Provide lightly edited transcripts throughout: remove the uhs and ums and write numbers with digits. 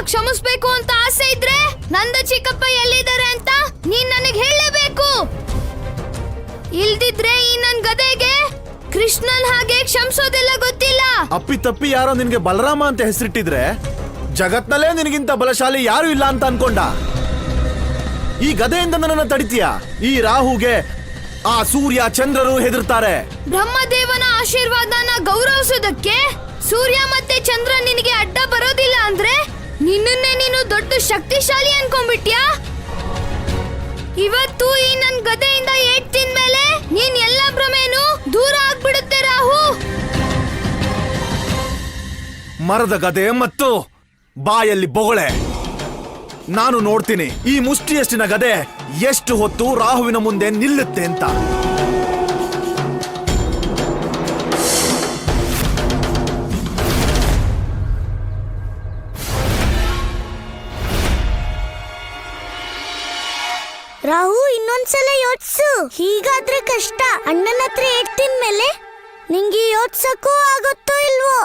ಕ್ಷಮಿಸ್ಬೇಕು ಅಂತ ಆಸೆ ಇದ್ರೆ ನಂದ ಚಿಕ್ಕಪ್ಪ ಎಲ್ಲಿದ್ದಾರೆ ಅಂತ ನೀನ್ ನನಗೆ ಹೇಳಲೇಬೇಕು. ಇಲ್ದಿದ್ರೆ ಈ ನನ್ ಗದೆಗೆ ಕೃಷ್ಣನ್ ಹಾಗೆ ಕ್ಷಮಿಸೋದೆಲ್ಲ ಗೊತ್ತಿಲ್ಲ. ಅಪ್ಪಿ ತಪ್ಪಿ ಯಾರೋ ನಿನ್ಗೆ ಬಲರಾಮ ಅಂತ ಹೆಸರಿಟ್ಟಿದ್ರೆ ಜಗತ್ನಲ್ಲೇ ನಿನಗಿಂತ ಬಲಶಾಲಿ ಯಾರು ಇಲ್ಲ ಅಂತ ಅನ್ಕೊಂಡ. ಈ ಗದೆಯಿಂದ ನನ್ನನ್ನು ತಡಿತೀಯ. ಈ ರಾಹುಗೆ ಆ ಸೂರ್ಯ ಚಂದ್ರರು ಹೆದರ್ತಾರೆ. ಬ್ರಹ್ಮದೇವನ ಆಶೀರ್ವಾದನ ಗೌರವಿಸೋದಕ್ಕೆ ಸೂರ್ಯ ಮತ್ತೆ ಚಂದ್ರ ನಿನಗೆ ಅಡ್ಡ ಬರೋದಿಲ್ಲ ಅಂದ್ರೆ ನಿನ್ನನ್ನೇ ನೀನು ದೊಡ್ಡ ಶಕ್ತಿಶಾಲಿ ಅನ್ಕೊಂಡ್ಬಿಟ್ಯಾ? ಇವತ್ತು ಈ ನನ್ ಗದೆಯಿಂದ ಏಟ್ ತಿಂದ್ಮೇಲೆ ನೀನ್ ಎಲ್ಲ ಭ್ರಮೆನೂ ದೂರ ಆಗ್ಬಿಡುತ್ತೆ ರಾಹು. ಮರದ ಗದೆ ಮತ್ತು ಬಾಯಲ್ಲಿ ಬೊಗಳೆ. ನಾನು ನೋಡ್ತೀನಿ ಈ ಮುಷ್ಟಿಯಷ್ಟಿನ ಗದೆ ಎಷ್ಟು ಹೊತ್ತು ರಾಹುವಿನ ಮುಂದೆ ನಿಲ್ಲುತ್ತೆ ಅಂತ. ರಾಹು, ಇನ್ನೊಂದ್ಸಲ ಯೋಚಿಸು. ಹೀಗಾದ್ರೆ ಕಷ್ಟ. ಅಣ್ಣನ ಹತ್ರ ಏಟ್ತಿನ್ಮೇಲೆ ನಿಂಗೆ ಯೋಚಿಸಕ್ಕೂ ಆಗುತ್ತೋ ಇಲ್ವೋ?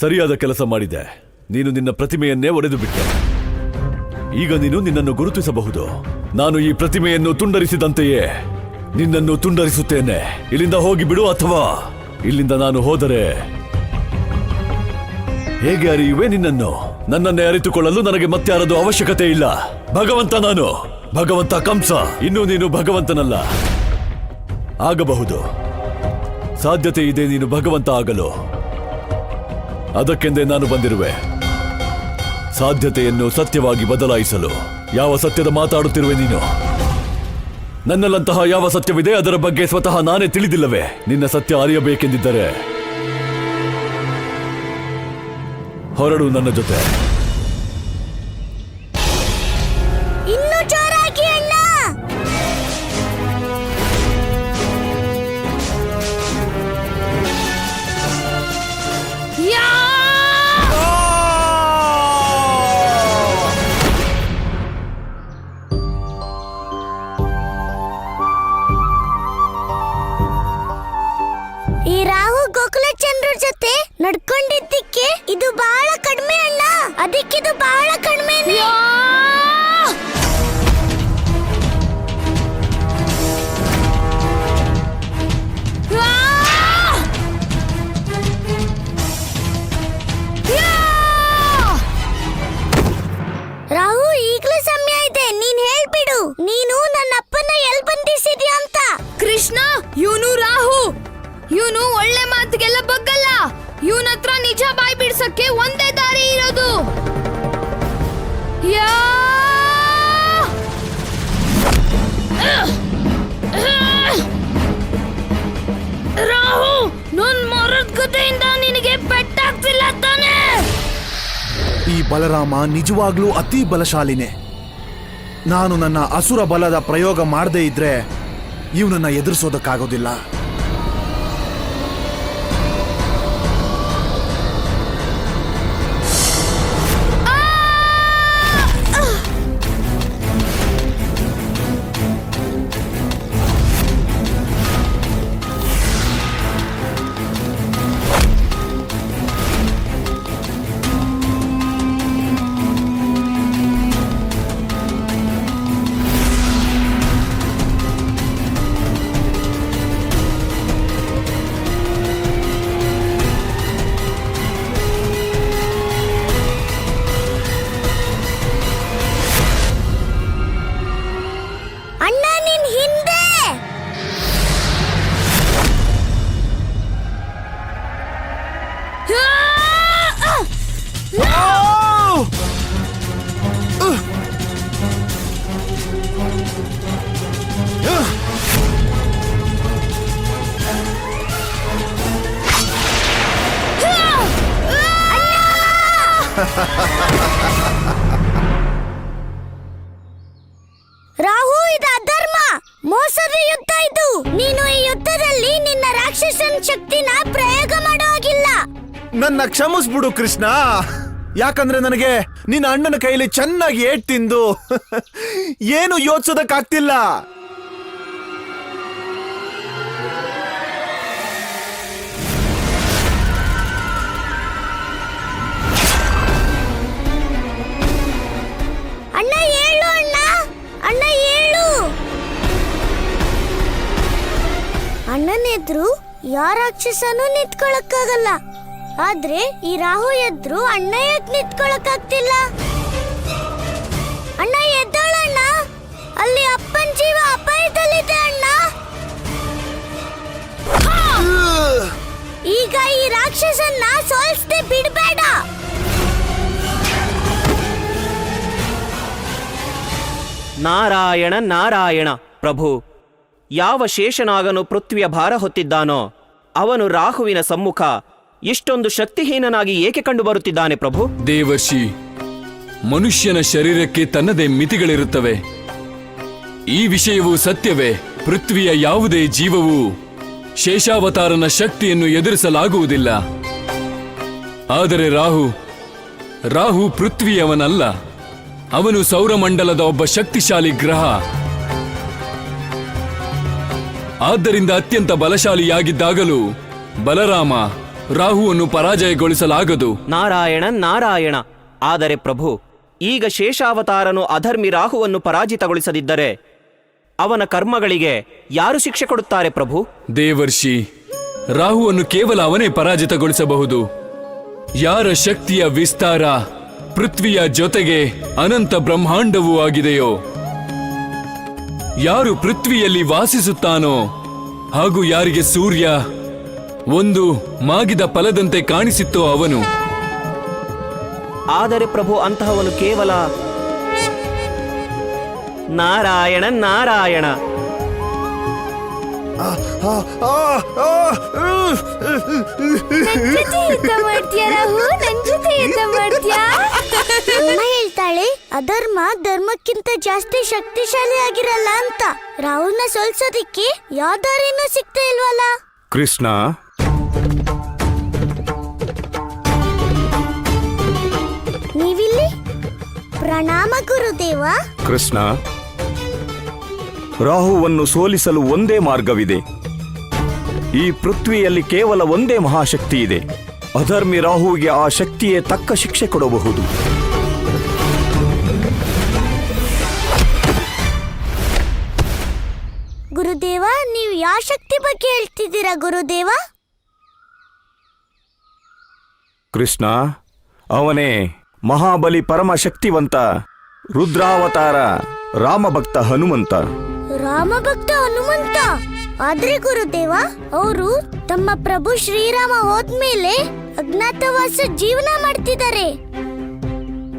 ಸರಿಯಾದ ಕೆಲಸ ಮಾಡಿದೆ. ನೀನು ನಿನ್ನ ಪ್ರತಿಮೆಯನ್ನೇ ಒಡೆದು ಬಿಟ್ಟೆ. ಈಗ ನೀನು ನಿನ್ನನ್ನು ಗುರುತಿಸಬಹುದು. ನಾನು ಈ ಪ್ರತಿಮೆಯನ್ನು ತುಂಡರಿಸಿದಂತೆಯೇ ನಿನ್ನನ್ನು ತುಂಡರಿಸುತ್ತೇನೆ. ಇಲ್ಲಿಂದ ಹೋಗಿ ಬಿಡು, ಅಥವಾ ಇಲ್ಲಿಂದ ನಾನು ಹೋದರೆ ಹೇಗೆ ಅರಿಯುವೆ ನಿನ್ನನ್ನು? ನನ್ನನ್ನೇ ಅರಿತುಕೊಳ್ಳಲು ನನಗೆ ಮತ್ತೆ ಯಾರದು ಅವಶ್ಯಕತೆ ಇಲ್ಲ. ಭಗವಂತ ನಾನು, ಭಗವಂತ ಕಂಸ. ಇನ್ನು ನೀನು ಭಗವಂತನಲ್ಲ. ಆಗಬಹುದು, ಸಾಧ್ಯತೆ ಇದೆ ನೀನು ಭಗವಂತ ಆಗಲು. ಅದಕ್ಕೆಂದೇ ನಾನು ಬಂದಿರುವೆ, ಸಾಧ್ಯತೆಯನ್ನು ಸತ್ಯವಾಗಿ ಬದಲಾಯಿಸಲು. ಯಾವ ಸತ್ಯದ ಮಾತಾಡುತ್ತಿರುವೆ ನೀನು? ನನ್ನಲ್ಲಂತಹ ಯಾವ ಸತ್ಯವಿದೆ ಅದರ ಬಗ್ಗೆ ಸ್ವತಃ ನಾನೇ ತಿಳಿದಿಲ್ಲವೇ? ನಿನ್ನ ಸತ್ಯ ಅರಿಯಬೇಕೆಂದಿದ್ದರೆ ಹೊರಡು ನನ್ನ ಜೊತೆ. ಇನ್ನು ಜೋರಾಗಿ ಅಣ್ಣ. ಈ ರಾಹು ಗೋಕುಲಚಂದ್ರ ಜೊತೆ ನಡ್ಕೊಂಡಿದ್ದಕ್ಕೆ ಇದು ಬಹಳ ಕಡಿಮೆ ಅಣ್ಣ. ಅದಕ್ಕಿದು ಬಹಳ ಕಡಿಮೆ. ರಾಹು, ಈಗಲೂ ಸಮಯ ಇದೆ. ನೀನ್ ಹೇಳ್ಬಿಡು, ನೀನು ನನ್ನ ಅಪ್ಪನ ಎಲ್ ಬಂಧಿಸಿದ್ಯಾ ಅಂತ. ಕೃಷ್ಣ, ಇವನು ರಾಹು. ಇವನು ಒಳ್ಳೆ ಮಾತಿಗೆಲ್ಲ ಬಗ್ಗಲ್ಲ. ಇವನ ಹತ್ರ ನಿಜ ಬಾಯಿ ಬಿಡ್ಸಕ್ಕೆ ಒಂದೇ ದಾರಿ ಇರೋದು. ರಾಹು, ನನ್ ಮರದ ಗದೆಯಿಂದ ನಿನಗೆ ಪೆಟ್ಟಾಗ್ತಿಲ್ಲ ತಾನೆ? ಈ ಬಲರಾಮ ನಿಜವಾಗ್ಲೂ ಅತಿ ಬಲಶಾಲಿನೇ. ನಾನು ನನ್ನ ಅಸುರ ಬಲದ ಪ್ರಯೋಗ ಮಾಡದೇ ಇದ್ರೆ ಇವನನ್ನ ಎದುರಿಸೋದಕ್ಕಾಗೋದಿಲ್ಲ. ರಾಹು, ಇದು ಅಧರ್ಮ, ಮೋಸದ ಯುದ್ಧ ಇದು. ನೀನು ಈ ಯುದ್ಧದಲ್ಲಿ ನಿನ್ನ ರಾಕ್ಷಸನ ಶಕ್ತಿನ ಪ್ರಯೋಗ ಮಾಡೋ ಹಾಗಿಲ್ಲ. ನನ್ನ ಕ್ಷಮಿಸ್ಬಿಡು ಕೃಷ್ಣ. ಯಾಕಂದ್ರೆ ನನಗೆ ನಿನ್ನ ಅಣ್ಣನ ಕೈಲಿ ಚೆನ್ನಾಗಿ ಏಟ್ ತಿಂದು ಏನು ಯೋಚಿಸೋದಕ್ಕಾಗ್ತಿಲ್ಲ. ಅಣ್ಣ ಏಳು, ಅಣ್ಣ ಅಣ್ಣ ಏಳು. ಅಣ್ಣನ ಎದ್ರು ಯಾರ ರಾಕ್ಷಸನೂ ನಿಂತ್ಕೊಳಕ್ಕಾಗಲ್ಲ. ಆದ್ರೆ ಈ ರಾಹು ಎದ್ರು ಅಣ್ಣ ಯಾಕೆ ನಿಂತ್ಕೊಳಕ್ಕಾಗ್ತಿಲ್ಲ? ಅಣ್ಣ ಎದ್ದೋಳಣ್ಣ, ಅಲ್ಲಿ ಅಪ್ಪನ ಜೀವ ಅಪಾಯದಲ್ಲಿದೆ ಅಣ್ಣ. ಈಗ ಈ ರಾಕ್ಷಸನ್ನ ಸೋಲಿಸದೆ ಬಿಡಬೇಡ. ನಾರಾಯಣ ನಾರಾಯಣ. ಪ್ರಭು, ಯಾವ ಶೇಷನಾಗನು ಪೃಥ್ವಿಯ ಭಾರ ಹೊತ್ತಿದ್ದಾನೋ ಅವನು ರಾಹುವಿನ ಸಮ್ಮುಖ ಇಷ್ಟೊಂದು ಶಕ್ತಿಹೀನನಾಗಿ ಏಕೆ ಕಂಡುಬರುತ್ತಿದ್ದಾನೆ ಪ್ರಭು? ದೇವರ್ಷಿ, ಮನುಷ್ಯನ ಶರೀರಕ್ಕೆ ತನ್ನದೇ ಮಿತಿಗಳಿರುತ್ತವೆ. ಈ ವಿಷಯವು ಸತ್ಯವೇ. ಪೃಥ್ವಿಯ ಯಾವುದೇ ಜೀವವು ಶೇಷಾವತಾರನ ಶಕ್ತಿಯನ್ನು ಎದುರಿಸಲಾಗುವುದಿಲ್ಲ. ಆದರೆ ರಾಹು ಪೃಥ್ವಿಯವನಲ್ಲ. ಅವನು ಸೌರಮಂಡಲದ ಒಬ್ಬ ಶಕ್ತಿಶಾಲಿ ಗ್ರಹ. ಆದ್ದರಿಂದ ಅತ್ಯಂತ ಬಲಶಾಲಿಯಾಗಿದ್ದಾಗಲೂ ಬಲರಾಮ ರಾಹುವನ್ನು ಪರಾಜಯಗೊಳಿಸಲಾಗದು. ನಾರಾಯಣ ನಾರಾಯಣ. ಆದರೆ ಪ್ರಭು, ಈಗ ಶೇಷಾವತಾರನು ಅಧರ್ಮಿ ರಾಹುವನ್ನು ಪರಾಜಿತಗೊಳಿಸದಿದ್ದರೆ ಅವನ ಕರ್ಮಗಳಿಗೆ ಯಾರು ಶಿಕ್ಷೆ ಕೊಡುತ್ತಾರೆ ಪ್ರಭು? ದೇವರ್ಷಿ, ರಾಹುವನ್ನು ಕೇವಲ ಅವನೇ ಪರಾಜಿತಗೊಳಿಸಬಹುದು. ಯಾರ ಶಕ್ತಿಯ ವಿಸ್ತಾರ ಪೃಥ್ವಿಯ ಜೊತೆಗೆ ಅನಂತ ಬ್ರಹ್ಮಾಂಡವೂ ಆಗಿದೆಯೋ, ಯಾರು ಪೃಥ್ವಿಯಲ್ಲಿ ವಾಸಿಸುತ್ತಾನೋ ಹಾಗೂ ಯಾರಿಗೆ ಸೂರ್ಯ ಒಂದು ಮಾಗಿದ ಫಲದಂತೆ ಕಾಣಿಸಿತ್ತೋ ಅವನು. ಆದರೆ ಪ್ರಭು, ಅಂತಹವನು ಕೇವಲ ನಾರಾಯಣ ನಾರಾಯಣ. ಯುದ್ಧ ಮಾಡ್ತೀಯ ರಾಹು, ನನ್ ಜೊತೆ ಯುದ್ಧ ಮಾಡ್ತೀಯಾ? ಅಮ್ಮ ಹೇಳ್ತಾಳೆ ಅಧರ್ಮ ಧರ್ಮಕ್ಕಿಂತ ಜಾಸ್ತಿ ಶಕ್ತಿಶಾಲಿ ಆಗಿರಲ್ಲ ಅಂತ. ರಾಹುಲ್ನ ಸೋಲ್ಸೋದಿಕ್ಕೆ ಯಾವ ದಾರಿನೂ ಸಿಗ್ತಾ ಇಲ್ವಲ್ಲ? ಕೃಷ್ಣ, ನೀವಿಲ್ಲಿ? ಪ್ರಣಾಮ ಗುರುದೇವ. ಕೃಷ್ಣ, ರಾಹುವನ್ನು ಸೋಲಿಸಲು ಒಂದೇ ಮಾರ್ಗವಿದೆ. ಈ ಪೃಥ್ವಿಯಲ್ಲಿ ಕೇವಲ ಒಂದೇ ಮಹಾಶಕ್ತಿ ಇದೆ. ಅಧರ್ಮಿ ರಾಹುವಿಗೆ ಆ ಶಕ್ತಿಯೇ ತಕ್ಕ ಶಿಕ್ಷೆ ಕೊಡಬಹುದು. ಗುರುದೇವ, ನೀವು ಯಾವ ಶಕ್ತಿ ಬಗ್ಗೆ ಹೇಳ್ತಿದ್ದೀರಾ ಗುರುದೇವ? ಕೃಷ್ಣ, ಅವನೇ ಮಹಾಬಲಿ ಪರಮ ಶಕ್ತಿವಂತ ರುದ್ರಾವತಾರ ರಾಮಭಕ್ತ ಹನುಮಂತ. ರಾಮಭಕ್ತ ಹನುಮಂತ? ಆದ್ರೆ ಗುರುದೇವ, ಅವರು ತಮ್ಮ ಪ್ರಭು ಶ್ರೀರಾಮ ಹೋದ್ಮೇಲೆ ಅಜ್ಞಾತವಾಸ ಜೀವನ ಮಾಡ್ತಿದ್ದಾರೆ.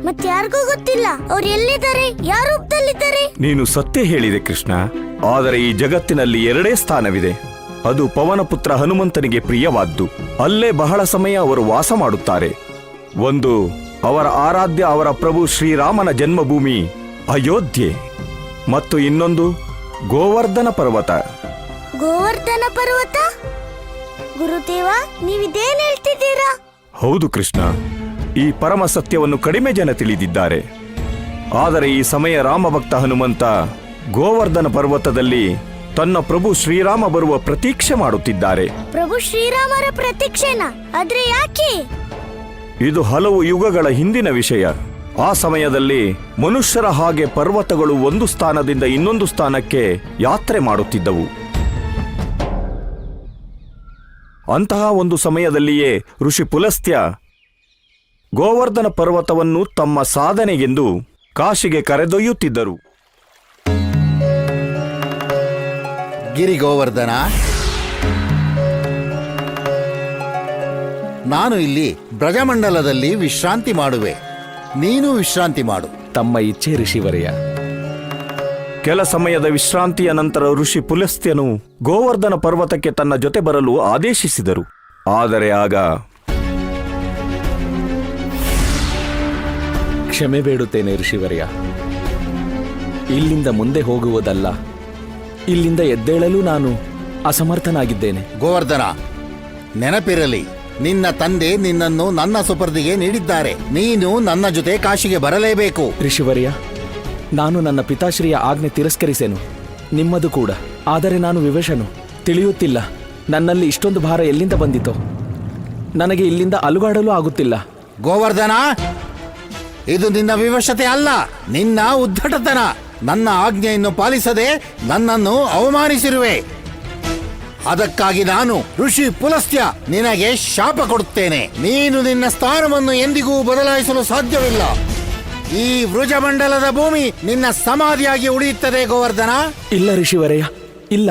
ಮತ್ಯಾರಿಗೂ ಗೊತ್ತಿಲ್ಲ ಅವ್ರು ಎಲ್ಲಿದ್ದಾರೆ, ಯಾವ ರೂಪದಲ್ಲಿದ್ದಾರೆ. ನೀನು ಸತ್ಯ ಹೇಳಿದೆ ಕೃಷ್ಣ. ಆದರೆ ಈ ಜಗತ್ತಿನಲ್ಲಿ ಎರಡೇ ಸ್ಥಾನವಿದೆ. ಅದು ಪವನಪುತ್ರ ಹನುಮಂತನಿಗೆ ಪ್ರಿಯವಾದ್ದು. ಅಲ್ಲೇ ಬಹಳ ಸಮಯ ಅವರು ವಾಸ ಮಾಡುತ್ತಾರೆ. ಒಂದು ಅವರ ಆರಾಧ್ಯ ಅವರ ಪ್ರಭು ಶ್ರೀರಾಮನ ಜನ್ಮಭೂಮಿ ಅಯೋಧ್ಯೆ, ಮತ್ತು ಇನ್ನೊಂದು ಗೋವರ್ಧನ ಪರ್ವತ. ಗೋವರ್ಧನ ಪರ್ವತ? ಗುರುದೇವ, ನೀವಿದೇನ್ ಹೇಳ್ತಿದ್ದೀರಾ? ಹೌದು ಕೃಷ್ಣ, ಈ ಪರಮ ಸತ್ಯವನ್ನು ಕಡಿಮೆ ಜನ ತಿಳಿದಿದ್ದಾರೆ. ಆದರೆ ಈ ಸಮಯ ರಾಮಭಕ್ತ ಹನುಮಂತ ಗೋವರ್ಧನ ಪರ್ವತದಲ್ಲಿ ತನ್ನ ಪ್ರಭು ಶ್ರೀರಾಮ ಬರುವ ಪ್ರತೀಕ್ಷೆ ಮಾಡುತ್ತಿದ್ದಾರೆ. ಪ್ರಭು ಶ್ರೀರಾಮರ ಪ್ರತೀಕ್ಷೆನ? ಆದ್ರೆ ಯಾಕೆ? ಇದು ಹಲವು ಯುಗಗಳ ಹಿಂದಿನ ವಿಷಯ. ಆ ಸಮಯದಲ್ಲಿ ಮನುಷ್ಯರ ಹಾಗೆ ಪರ್ವತಗಳು ಒಂದು ಸ್ಥಾನದಿಂದ ಇನ್ನೊಂದು ಸ್ಥಾನಕ್ಕೆ ಯಾತ್ರೆ ಮಾಡುತ್ತಿದ್ದವು. ಅಂತಹ ಒಂದು ಸಮಯದಲ್ಲಿಯೇ ಋಷಿ ಪುಲಸ್ತ್ಯ ಗೋವರ್ಧನ ಪರ್ವತವನ್ನು ತಮ್ಮ ಸಾಧನೆಗೆಂದು ಕಾಶಿಗೆ ಕರೆದೊಯ್ಯುತ್ತಿದ್ದರು. ಗಿರಿ ಗೋವರ್ಧನ, ನಾನು ಇಲ್ಲಿ ಬ್ರಜಮಂಡಲದಲ್ಲಿ ವಿಶ್ರಾಂತಿ ಮಾಡುವೆ. ನೀನು ವಿಶ್ರಾಂತಿ ಮಾಡು. ತಮ್ಮ ಇಚ್ಛೆ ಋಷಿವರ್ಯ. ಕೆಲ ಸಮಯದ ವಿಶ್ರಾಂತಿಯ ನಂತರ ಋಷಿ ಪುಲಸ್ತ್ಯನು ಗೋವರ್ಧನ ಪರ್ವತಕ್ಕೆ ತನ್ನ ಜೊತೆ ಬರಲು ಆದೇಶಿಸಿದರು. ಆದರೆ ಆಗ ಕ್ಷಮೆ ಬೇಡುತ್ತೇನೆ ಋಷಿವರ್ಯ. ಇಲ್ಲಿಂದ ಮುಂದೆ ಹೋಗುವುದಲ್ಲ, ಇಲ್ಲಿಂದ ಎದ್ದೇಳಲು ನಾನು ಅಸಮರ್ಥನಾಗಿದ್ದೇನೆ. ಗೋವರ್ಧನ, ನೆನಪಿರಲಿ, ನಿನ್ನ ತಂದೆ ನಿನ್ನನ್ನು ನನ್ನ ಸುಪರ್ದಿಗೆ ನೀಡಿದ್ದಾರೆ. ನೀನು ನನ್ನ ಜೊತೆ ಕಾಶಿಗೆ ಬರಲೇಬೇಕು. ಋಷಿವರ್ಯ, ನಾನು ನನ್ನ ಪಿತಾಶ್ರೀಯ ಆಜ್ಞೆ ತಿರಸ್ಕರಿಸೆನು, ನಿಮ್ಮದು ಕೂಡ. ಆದರೆ ನಾನು ವಿವಶನು, ತಿಳಿಯುತ್ತಿಲ್ಲ ನನ್ನಲ್ಲಿ ಇಷ್ಟೊಂದು ಭಾರ ಎಲ್ಲಿಂದ ಬಂದಿತೋ. ನನಗೆ ಇಲ್ಲಿಂದ ಅಲುಗಾಡಲು ಆಗುತ್ತಿಲ್ಲ. ಗೋವರ್ಧನ, ಇದು ನಿನ್ನ ವಿವಶತೆ ಅಲ್ಲ, ನಿನ್ನ ಉದ್ದಟತನ. ನನ್ನ ಆಜ್ಞೆಯನ್ನು ಪಾಲಿಸದೆ ನನ್ನನ್ನು ಅವಮಾನಿಸಿರುವೆ. ಅದಕ್ಕಾಗಿ ನಾನು ಋಷಿ ಪುಲಸ್ತ್ಯ ನಿನಗೆ ಶಾಪ ಕೊಡುತ್ತೇನೆ. ನೀನು ನಿನ್ನ ಸ್ಥಾನವನ್ನು ಎಂದಿಗೂ ಬದಲಾಯಿಸಲು ಸಾಧ್ಯವಿಲ್ಲ. ಈ ವೃಜಮಂಡಲದ ಭೂಮಿ ನಿನ್ನ ಸಮಾಧಿಯಾಗಿ ಉಳಿಯುತ್ತದೆ ಗೋವರ್ಧನ. ಇಲ್ಲ ಋಷಿವರ್ಯ, ಇಲ್ಲ.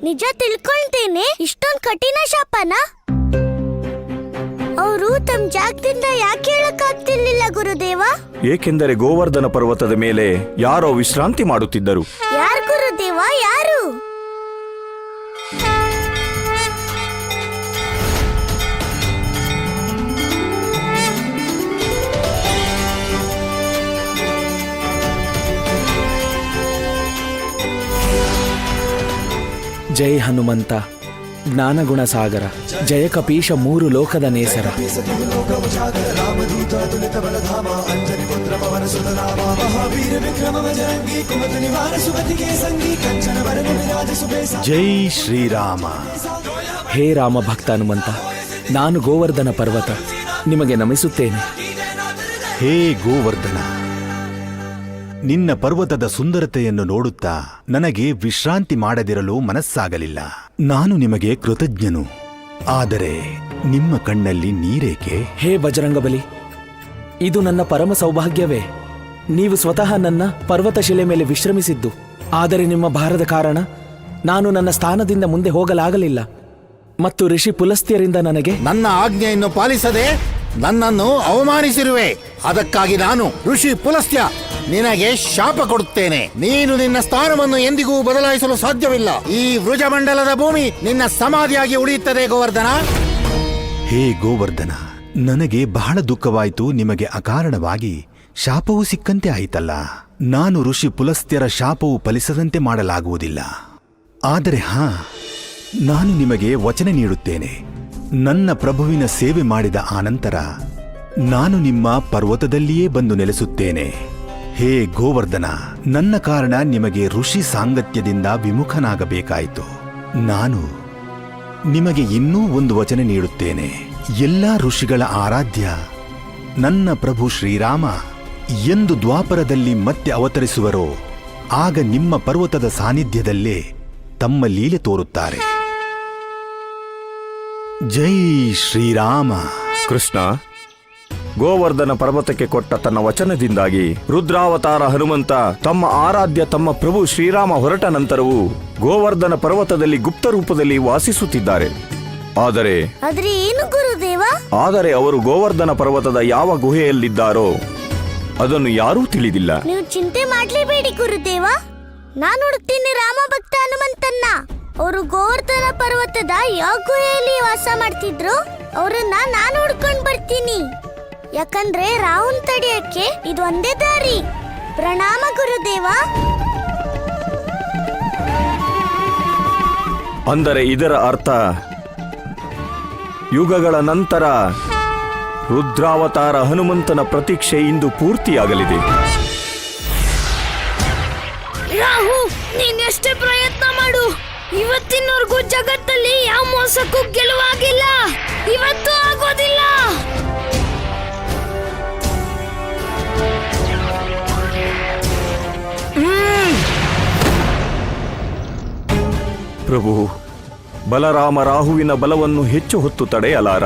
ನಿಜ ತಿಳ್ಕೊಳ್ತೇನೆ. ಇಷ್ಟೊಂದು ಕಠಿಣ ಶಾಪನ ಅವರು ತಮ್ಮ ಜಾಗದಿಂದ ಯಾಕೆ ಹೇಳಕ್ಕಾಗ್ತಿರ್ಲಿಲ್ಲ ಗುರುದೇವ? ಏಕೆಂದರೆ ಗೋವರ್ಧನ ಪರ್ವತದ ಮೇಲೆ ಯಾರೋ ವಿಶ್ರಾಂತಿ ಮಾಡುತ್ತಿದ್ದರು. ಯಾರು ಗುರುದೇವ, ಯಾರು? ಜೈ ಹನುಮಂತ, ಜ್ಞಾನಗುಣ ಸಾಗರ, ಜಯ ಕಪೀಶ ಮೂರು ಲೋಕದ ನೇಸರ. ಜೈ ಶ್ರೀರಾಮ. ಹೇ ರಾಮ ಭಕ್ತ ಹನುಮಂತ, ನಾನು ಗೋವರ್ಧನ ಪರ್ವತ ನಿಮಗೆ ನಮಿಸುತ್ತೇನೆ. ಹೇ ಗೋವರ್ಧನ, ನಿನ್ನ ಪರ್ವತದ ಸುಂದರತೆಯನ್ನು ನೋಡುತ್ತಾ ನನಗೆ ವಿಶ್ರಾಂತಿ ಮಾಡದಿರಲು ಮನಸ್ಸಾಗಲಿಲ್ಲ. ನಾನು ನಿಮಗೆ ಕೃತಜ್ಞನು. ಆದರೆ ನಿಮ್ಮ ಕಣ್ಣಲ್ಲಿ ನೀರೇಕೆ? ಹೇ ಬಜರಂಗಬಲಿ, ಇದು ನನ್ನ ಪರಮ ಸೌಭಾಗ್ಯವೇ. ನೀವು ಸ್ವತಃ ನನ್ನ ಪರ್ವತ ಶಿಲೆ ಮೇಲೆ ವಿಶ್ರಮಿಸಿದ್ದು. ಆದರೆ ನಿಮ್ಮ ಭಾರದ ಕಾರಣ ನಾನು ನನ್ನ ಸ್ಥಾನದಿಂದ ಮುಂದೆ ಹೋಗಲಾಗಲಿಲ್ಲ. ಮತ್ತು ಋಷಿ ಪುಲಸ್ತ್ಯರಿಂದ ನನಗೆ ನನ್ನ ಆಜ್ಞೆಯನ್ನು ಪಾಲಿಸದೆ ನನ್ನನ್ನು ಅವಮಾನಿಸಿರುವೆ. ಅದಕ್ಕಾಗಿ ನಾನು ಋಷಿ ಪುಲಸ್ತ್ಯ ನಿನಗೆ ಶಾಪ ಕೊಡುತ್ತೇನೆ. ನೀನು ನಿನ್ನ ಸ್ಥಾನವನ್ನು ಎಂದಿಗೂ ಬದಲಾಯಿಸಲು ಸಾಧ್ಯವಿಲ್ಲ. ಈ ವೃಜಮಂಡಲದ ಭೂಮಿ ನಿನ್ನ ಸಮಾಧಿಯಾಗಿ ಉಳಿಯುತ್ತದೆ ಗೋವರ್ಧನ. ಹೇ ಗೋವರ್ಧನ, ನನಗೆ ಬಹಳ ದುಃಖವಾಯಿತು. ನಿಮಗೆ ಅಕಾರಣವಾಗಿ ಶಾಪವು ಸಿಕ್ಕಂತೆ ಆಯಿತಲ್ಲ. ನಾನು ಋಷಿ ಪುಲಸ್ತ್ಯರ ಶಾಪವು ಫಲಿಸದಂತೆ ಮಾಡಲಾಗುವುದಿಲ್ಲ. ಆದರೆ ನಾನು ನಿಮಗೆ ವಚನ ನೀಡುತ್ತೇನೆ. ನನ್ನ ಪ್ರಭುವಿನ ಸೇವೆ ಮಾಡಿದ ಆನಂತರ ನಾನು ನಿಮ್ಮ ಪರ್ವತದಲ್ಲಿಯೇ ಬಂದು ನೆಲೆಸುತ್ತೇನೆ. ಹೇ ಗೋವರ್ಧನ, ನನ್ನ ಕಾರಣ ನಿಮಗೆ ಋಷಿ ಸಾಂಗತ್ಯದಿಂದ ವಿಮುಖನಾಗಬೇಕಾಯಿತು. ನಾನು ನಿಮಗೆ ಇನ್ನೂ ಒಂದು ವಚನ ನೀಡುತ್ತೇನೆ. ಎಲ್ಲ ಋಷಿಗಳ ಆರಾಧ್ಯ ನನ್ನ ಪ್ರಭು ಶ್ರೀರಾಮ ಎಂದು ದ್ವಾಪರದಲ್ಲಿ ಮತ್ತೆ ಅವತರಿಸುವರೋ ಆಗ ನಿಮ್ಮ ಪರ್ವತದ ಸಾನ್ನಿಧ್ಯದಲ್ಲೇ ತಮ್ಮ ಲೀಲೆ ತೋರುತ್ತಾರೆ. ಜೈ ಶ್ರೀರಾಮ. ಕೃಷ್ಣ, ಗೋವರ್ಧನ ಪರ್ವತಕ್ಕೆ ಕೊಟ್ಟ ತನ್ನ ವಚನದಿಂದಾಗಿ ರುದ್ರಾವತಾರ ಹನುಮಂತ ತಮ್ಮ ಆರಾಧ್ಯ ತಮ್ಮ ಪ್ರಭು ಶ್ರೀರಾಮ ಹೊರಟ ನಂತರವೂ ಗೋವರ್ಧನ ಪರ್ವತದಲ್ಲಿ ಗುಪ್ತ ರೂಪದಲ್ಲಿ ವಾಸಿಸುತ್ತಿದ್ದಾರೆ. ಆದರೆ ಏನು ಗುರುದೇವ? ಆದರೆ ಅವರು ಗೋವರ್ಧನ ಪರ್ವತದ ಯಾವ ಗುಹೆಯಲ್ಲಿದ್ದಾರೋ ಅದನ್ನು ಯಾರೂ ತಿಳಿದಿಲ್ಲ. ನೀವು ಚಿಂತೆ ಮಾಡ್ಲೇಬೇಡಿ ಗುರುದೇವ, ನಾನು ಹುಡುಕ್ತೀನಿ ರಾಮ ಭಕ್ತ ಹನುಮಂತನ್ನ. ಅವರು ಗೋವರ್ಧನ ಪರ್ವತದ ಯಾವ ಗುಹೆಯಲ್ಲಿ ವಾಸ ಮಾಡ್ತಿದ್ರು ಅವರನ್ನ ನಾನು ಹುಡ್ಕೊಂಡ್ ಬರ್ತೀನಿ. ಯಾಕಂದ್ರೆ ರಾಹುನ್ ತಡೆಯಕ್ಕೆ ಇದು ಒಂದೇ ದಾರಿ. ಪ್ರಣಾಮ ಗುರುದೇವ. ಅಂದರೆ ಇದರ ಅರ್ಥ ಯುಗಗಳ ನಂತರ ರುದ್ರಾವತಾರ ಹನುಮಂತನ ಪ್ರತೀಕ್ಷೆ ಇಂದು ಪೂರ್ತಿಯಾಗಲಿದೆ. ರಾಹು, ನೀನ್ ಎಷ್ಟೇ ಪ್ರಯತ್ನ ಮಾಡು, ಇವತ್ತಿನವರೆಗೂ ಜಗತ್ತಲ್ಲಿ ಯಾವ ಮೋಸಕ್ಕೂ ಗೆಲುವಾಗಿಲ್ಲ. ಇವತ್ತು ಆಗೋದಿಲ್ಲ. ಪ್ರಭು, ಬಲರಾಮ ರಾಹುವಿನ ಬಲವನ್ನು ಹೆಚ್ಚು ಹೊತ್ತು ತಡೆಯಲಾರ.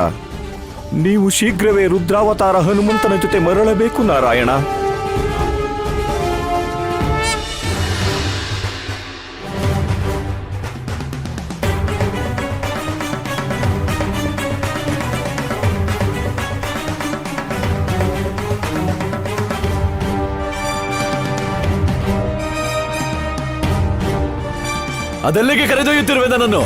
ನೀವು ಶೀಘ್ರವೇ ರುದ್ರಾವತಾರ ಹನುಮಂತನ ಜೊತೆ ಮರಳಬೇಕು ನಾರಾಯಣ. ಅದೆಲ್ಲಿಗೆ ಕರೆದೊಯ್ಯುತ್ತಿರುವೆ ನನ್ನನ್ನು?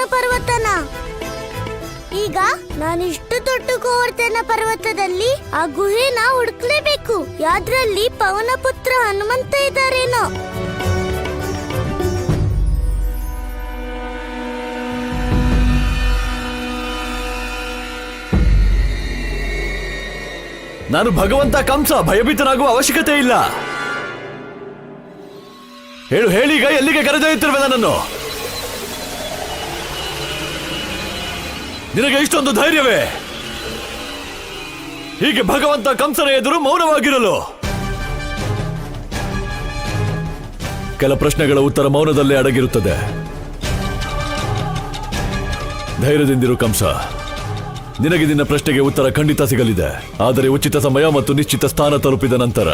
ಗೋವರ್ಧನ ಪರ್ವತನ. ಈಗ ನಾನಿಷ್ಟು ದೊಡ್ಡ ಗೋವರ್ಧನ ಪರ್ವತದಲ್ಲಿ ಆ ಗುಹೆನ ಹುಡುಕ್ಲೇಬೇಕು. ಯಾದ್ರಲ್ಲಿ ಪವನ ಪುತ್ರ ಹನುಮಂತ ಇದ್ದಾರೇನೋ. ನಾನು ಭಗವಂತ ಕಂಸ, ಭಯಭೀತನಾಗುವ ಅವಶ್ಯಕತೆ ಇಲ್ಲ. ಹೇಳೀಗ ಎಲ್ಲಿಗೆ ಕರೆದೊಯ್ಯುತ್ತಿರುವೆ ನನ್ನನ್ನು? ನಿನಗೆ ಇಷ್ಟೊಂದು ಧೈರ್ಯವೇ ಹೀಗೆ ಭಗವಂತ ಕಂಸನ ಎದುರು ಮೌನವಾಗಿರಲು? ಕೆಲ ಪ್ರಶ್ನೆಗಳ ಉತ್ತರ ಮೌನದಲ್ಲೇ ಅಡಗಿರುತ್ತದೆ. ಧೈರ್ಯದಿಂದಿರು ಕಂಸ, ನಿನಗೆ ನಿನ್ನ ಪ್ರಶ್ನೆಗೆ ಉತ್ತರ ಖಂಡಿತ ಸಿಗಲಿದೆ. ಆದರೆ ಉಚಿತ ಸಮಯ ಮತ್ತು ನಿಶ್ಚಿತ ಸ್ಥಾನ ತಲುಪಿದ ನಂತರ.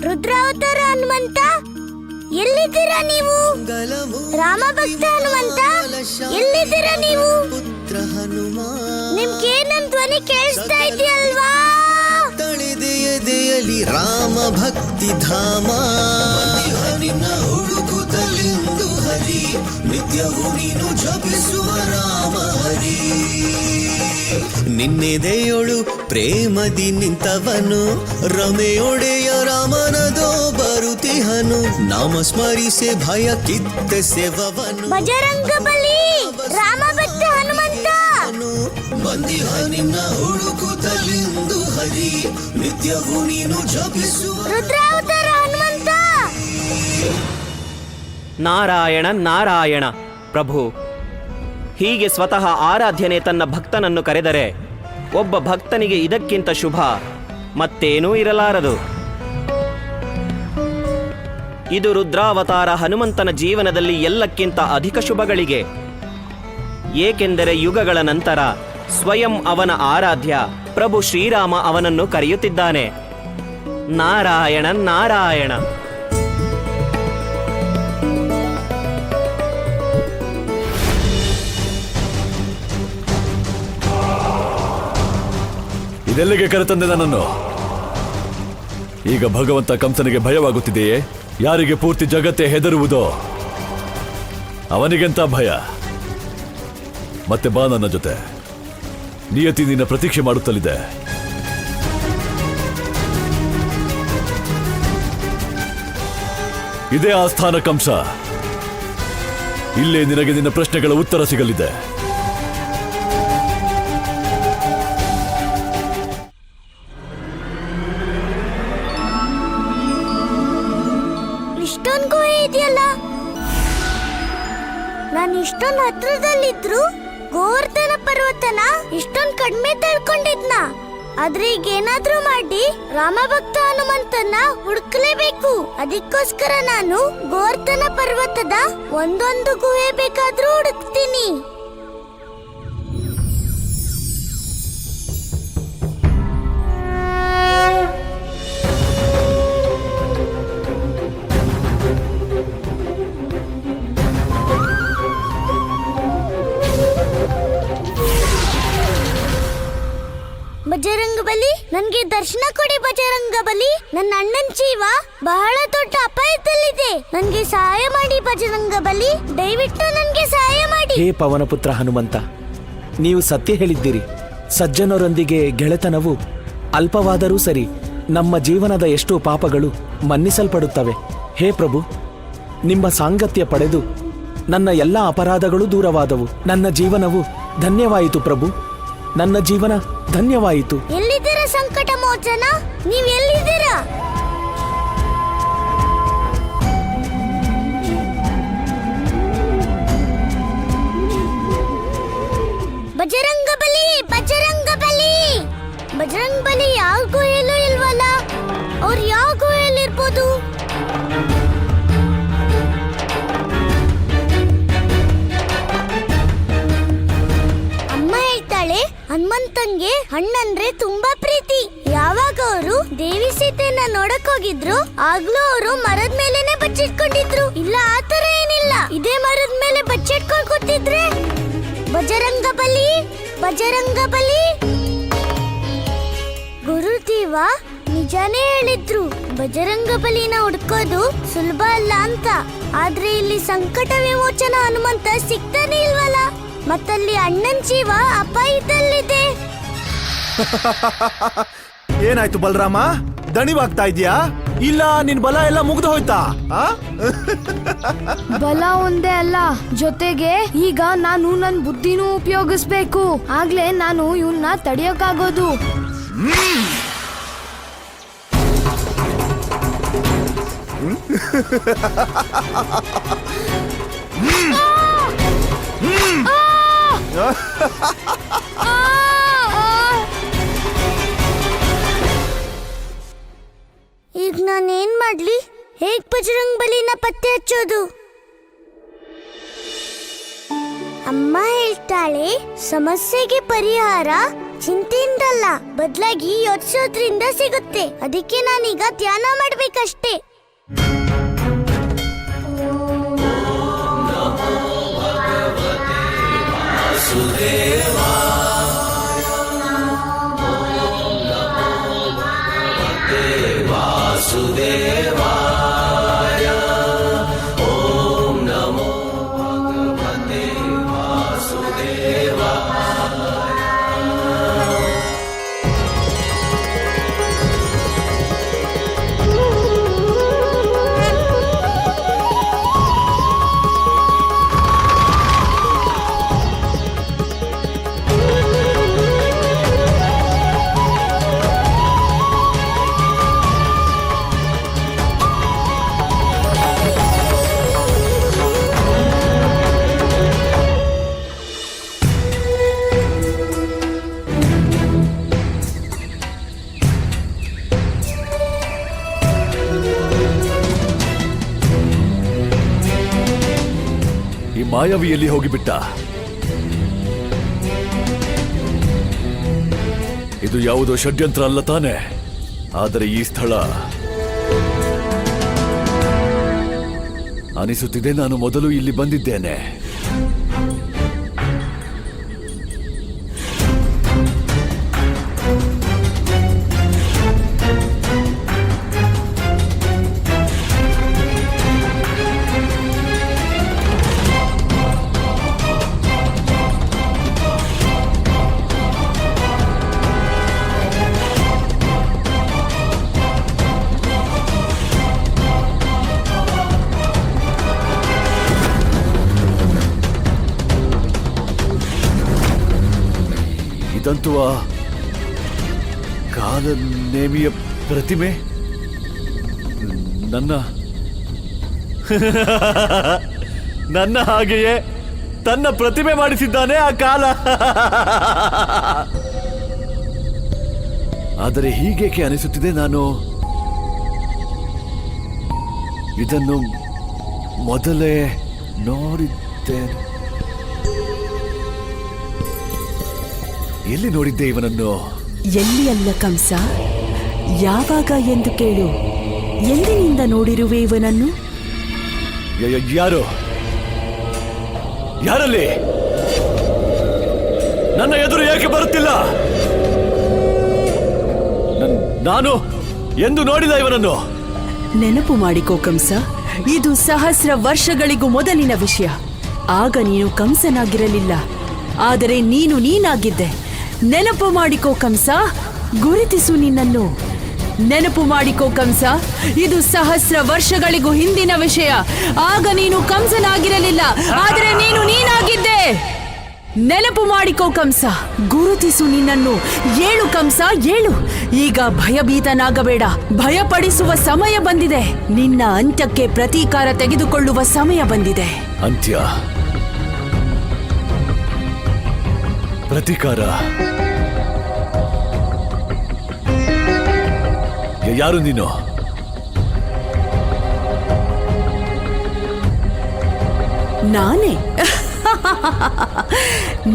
ರುದ್ರಾವತಾರ ಹನುಮಂತ, ಎಲ್ಲಿದ್ದೀರಾ ನೀವು? ರಾಮ ಭಕ್ತ ಹನುಮಂತ, ಎಲ್ಲಿದ್ದೀರಾ ನೀವು? ನಿಮ್ಗೆ ನನ್ ಧ್ವನಿ ಕೇಳಿಸ್ತಾ ಇದೆಯಲ್ವಾ? ತಳೆದೆಯದೆಯಲಿ ರಾಮ ಭಕ್ತಿ ಧಾಮ, ನಿನ್ನ ಹುಡುಕುತ್ತಲೆಂದು ಹರಿ, ನಿತ್ಯವೂ ನೀನು ಜಪಿಸುವ ರಾಮ ಹರಿ. ನಿನ್ನೆದೆಯೊಳು ಪ್ರೇಮದಿ ನಿಂತವನು, ರಮೆಯೊಡೆಯ ರಾಮನದೋ ಬರುತಿಹನು. ನಾಮ ಸ್ಮರಿಸೆ ಭಯ ಕಿತ್ತ ಸೆವವನು, ಬಜರಂಗ ಬಲಿ ರಾಮ ಭಕ್ತ ಹನುಮಂತ. ಬಂದಿಹ ನಿನ್ನ ಹುಡುಕುತ್ತಲೆಂದು ಹರಿ, ನಿತ್ಯವೂ ನೀನು ಜಪಿಸುವ ರುದ್ರಾವತಾರ ಹನುಮಂತ. ನಾರಾಯಣ ನಾರಾಯಣ. ಪ್ರಭು, ಹೀಗೆ ಸ್ವತಃ ಆರಾಧ್ಯನೆ ತನ್ನ ಭಕ್ತನನ್ನು ಕರೆದರೆ ಒಬ್ಬ ಭಕ್ತನಿಗೆ ಇದಕ್ಕಿಂತ ಶುಭ ಮತ್ತೇನೂ ಇರಲಾರದು. ಇದು ರುದ್ರಾವತಾರ ಹನುಮಂತನ ಜೀವನದಲ್ಲಿ ಎಲ್ಲಕ್ಕಿಂತ ಅಧಿಕ ಶುಭಗಳಿಗೆ. ಏಕೆಂದರೆ ಯುಗಗಳ ನಂತರ ಸ್ವಯಂ ಅವನ ಆರಾಧ್ಯ ಪ್ರಭು ಶ್ರೀರಾಮ ಅವನನ್ನು ಕರೆಯುತ್ತಿದ್ದಾನೆ. ನಾರಾಯಣ ನಾರಾಯಣ. ಇದೆಲ್ಲಿಗೆ ಕರೆತಂದೆ ನನ್ನನ್ನು? ಈಗ ಭಗವಂತ ಕಂಸನಿಗೆ ಭಯವಾಗುತ್ತಿದೆಯೇ? ಯಾರಿಗೆ ಪೂರ್ತಿ ಜಗತ್ತೇ ಹೆದರುವುದೋ ಅವನಿಗೆಂತ ಭಯ. ಮತ್ತೆ ಬಾ ನನ್ನ ಜೊತೆ. ನಿಯತಿ ನಿನ್ನ ಪ್ರತೀಕ್ಷೆ ಮಾಡುತ್ತಲಿದೆ. ಇದೇ ಆ ಸ್ಥಾನ ಕಂಸ. ಇಲ್ಲೇ ನಿನಗೆ ನಿನ್ನ ಪ್ರಶ್ನೆಗಳ ಉತ್ತರ ಸಿಗಲಿದೆ. ಇಷ್ಟೊಂದು ಗುಹೆ ಇದೆಯಲ್ಲ. ನಾನು ಇಷ್ಟೊಂದು ಹತ್ರದಲ್ಲಿದ್ರು ಗೋವರ್ಧನ ಪರ್ವತನ ಇಷ್ಟೊಂದು ಕಡಿಮೆ ತಿಳ್ಕೊಂಡಿದ್ನ. ಆದ್ರೆ ಈಗ ಏನಾದ್ರೂ ಮಾಡಿ ರಾಮ ಭಕ್ತ ಹನುಮಂತನ ಹುಡುಕ್ಲೇಬೇಕು. ಅದಕ್ಕೋಸ್ಕರ ನಾನು ಗೋವರ್ಧನ ಪರ್ವತದ ಒಂದೊಂದು ಗುಹೆ ಬೇಕಾದ್ರೂ ಹುಡುಕ್ತೀನಿ. ಬಜರಂಗ ಬಲಿ, ನನ್ಗೆ ದರ್ಶನ ಕೊಡಿ ಬಜರಂಗ ಬಲಿ. ನನ್ನ ಅಣ್ಣನ ಜೀವ ಬಹಳ ದೊಡ್ಡ ಅಪಾಯದಲ್ಲಿದೆ. ನನ್ಗೆ ಸಹಾಯ ಮಾಡಿ ಬಜರಂಗ ಬಲಿ, ದಯವಿಟ್ಟು ನನ್ಗೆ ಸಹಾಯ ಮಾಡಿ. ಹೇ ಪವನಪುತ್ರ ಹನುಮಂತ, ನೀವು ಸತ್ಯ ಹೇಳಿದ್ದೀರಿ. ಸಜ್ಜನರೊಂದಿಗೆ ಗೆಳೆತನವು ಅಲ್ಪವಾದರೂ ಸರಿ ನಮ್ಮ ಜೀವನದ ಎಷ್ಟೋ ಪಾಪಗಳು ಮನ್ನಿಸಲ್ಪಡುತ್ತವೆ. ಹೇ ಪ್ರಭು, ನಿಮ್ಮ ಸಾಂಗತ್ಯ ಪಡೆದು ನನ್ನ ಎಲ್ಲ ಅಪರಾಧಗಳು ದೂರವಾದವು. ನನ್ನ ಜೀವನವು ಧನ್ಯವಾಯಿತು ಪ್ರಭು, ನನ್ನ ಜೀವನ ಧನ್ಯವಾಯಿತು. ಎಲ್ಲಿದ್ದೀರಾ ಸಂಕಟ ಮೋಚನ? ನೀವ್ ಎಲ್ಲಿದ್ದೀರಾ? ಬಜರಂಗ ಬಲಿ, ಬಜರಂಗ ಬಲಿ, ಬಜರಂಗ ಬಲಿ ಯಾವ ಗುಹೆಯಲ್ಲೂ ಇಲ್ವಲ್ಲ. ಅವ್ರು ಯಾವ ಗುಹೆಯಲ್ಲಿರ್ಬೋದು? ಹನುಮಂತನ್ಗೆ ಹಣ್ಣಂದ್ರೆ ತುಂಬಾ ಪ್ರೀತಿ. ಯಾವಾಗ ಅವರು ದೇವಿ ಸೀತೆಯನ್ನ ನೋಡಕ್ ಹೋಗಿದ್ರು ಆಗ್ಲೂ ಅವರು ಮರದ ಮೇಲೆನೆ ಬಚ್ಚಿಟ್ಕೊಂಡಿದ್ರು. ಇಲ್ಲ, ಆತರ ಏನಿಲ್ಲ, ಇದೇ ಮರದ ಮೇಲೆ ಬಚ್ಚಿಟ್ಕೊಂಡ್ ಕೂತಿದ್ರೆ. ಬಜರಂಗ ಬಲಿ, ಬಜರಂಗ ಬಲಿ. ಗುರುದೇವ ನಿಜಾನೇ ಹೇಳಿದ್ರು, ಬಜರಂಗ ಬಲಿನ ಹುಡ್ಕೋದು ಸುಲಭ ಅಲ್ಲ ಅಂತ. ಆದ್ರೆ ಇಲ್ಲಿ ಸಂಕಟ ವಿಮೋಚನ ಹನುಮಂತ ಸಿಗ್ತಾನೆ ಇಲ್ವಲ್ಲ, ಮತ್ತಲ್ಲಿ ಅಣ್ಣನ್ ಜೀವ ಅಪಾಯದಲ್ಲಿದೆ. ಏನಾಯ್ತು ಬಲರಾಮ, ದಣಿವಾಗ್ತಾ ಇದ್ಯಾ? ಇಲ್ಲ ನಿನ್ ಬಲ ಎಲ್ಲ ಮುಗ್ದು ಹೋಯ್ತಾ? ಬಲ ಒಂದೇ ಅಲ್ಲ, ಜೊತೆಗೆ ಈಗ ನಾನು ನನ್ ಬುದ್ಧಿನೂ ಉಪಯೋಗಿಸ್ಬೇಕು. ಆಗ್ಲೇ ನಾನು ಇವನ್ನ ತಡೆಯೋಕ್ಕಾಗೋದು. ಈಗ ನಾನೇನ್ ಮಾಡ್ಲಿ? ಹೇಗ್ ಬಜರಂಗ್ ಬಲಿನ ಪತ್ತೆ ಹಚ್ಚೋದು? ಅಮ್ಮ ಹೇಳ್ತಾಳೆ, ಸಮಸ್ಯೆಗೆ ಪರಿಹಾರ ಚಿಂತೆಯಿಂದಲ್ಲ, ಬದಲಾಗಿ ಯೋಚಿಸೋದ್ರಿಂದ ಸಿಗುತ್ತೆ. ಅದಕ್ಕೆ ನಾನೀಗ ಧ್ಯಾನ ಮಾಡ್ಬೇಕಷ್ಟೇ. ಈ ಮಾಯಾವಿಯಲ್ಲಿ ಹೋಗಿಬಿಟ್ಟ. ಇದು ಯಾವುದೋ ಷಡ್ಯಂತ್ರ ಅಲ್ಲ ತಾನೆ? ಆದರೆ ಈ ಸ್ಥಳ ಅನಿಸುತ್ತಿದೆ ನಾನು ಮೊದಲು ಇಲ್ಲಿ ಬಂದಿದ್ದೇನೆ. ಇದಂತೂ ಆ ಕಾಲನೇಮಿಯ ಪ್ರತಿಮೆ. ನನ್ನ ಹಾಗೆಯೇ ತನ್ನ ಪ್ರತಿಮೆ ಮಾಡಿಸಿದ್ದಾನೆ ಆ ಕಾಲ. ಆದರೆ ಹೀಗೇಕೆ ಅನಿಸುತ್ತಿದೆ, ನಾನು ಇದನ್ನು ಮೊದಲೇ ನೋಡಿದ್ದೇನೆ. ಎಲ್ಲಿ ನೋಡಿದ್ದೆ ಇವನನ್ನು? ಎಲ್ಲಿ ಅಲ್ಲ ಕಂಸ, ಯಾವಾಗ ಎಂದು ಕೇಳು. ಎಂದಿನಿಂದ ನೋಡಿರುವೆ ಇವನನ್ನು? ಯಾರು? ಯಾರಲ್ಲಿ? ನನ್ನ ಎದುರು ಏಕೆ ಬರುತ್ತಿಲ್ಲ? ನಾನು ಎಂದು ನೋಡಿದ ಇವನನ್ನು? ನೆನಪು ಮಾಡಿಕೋ ಕಂಸ, ಇದು ಸಹಸ್ರ ವರ್ಷಗಳಿಗೂ ಮೊದಲಿನ ವಿಷಯ. ಆಗ ನೀನು ಕಂಸನಾಗಿರಲಿಲ್ಲ, ಆದರೆ ನೀನಾಗಿದ್ದೆ. ನೆನಪು ಮಾಡಿಕೋ ಕಂಸ, ಗುರುತಿಸು ನಿನ್ನನ್ನು. ನೆನಪು ಮಾಡಿಕೋ ಕಂಸ, ಇದು ಸಹಸ್ರ ವರ್ಷಗಳಿಗೂ ಹಿಂದಿನ ವಿಷಯ. ಆಗ ನೀನು ಕಂಸನಾಗಿರಲಿಲ್ಲ, ಆದರೆ ನೀನಾಗಿದ್ದೆ. ನೆನಪು ಮಾಡಿಕೋ ಕಂಸ, ಗುರುತಿಸು ನಿನ್ನನ್ನು. ಏಳು ಕಂಸ, ಏಳು. ಈಗ ಭಯಭೀತನಾಗಬೇಡ, ಭಯಪಡಿಸುವ ಸಮಯ ಬಂದಿದೆ. ನಿನ್ನ ಅಂತ್ಯಕ್ಕೆ ಪ್ರತೀಕಾರ ತೆಗೆದುಕೊಳ್ಳುವ ಸಮಯ ಬಂದಿದೆ. ಅಂತ್ಯ? ಪ್ರತೀಕಾರ? ಯಾರು ನೀನು? ನಾನೇ.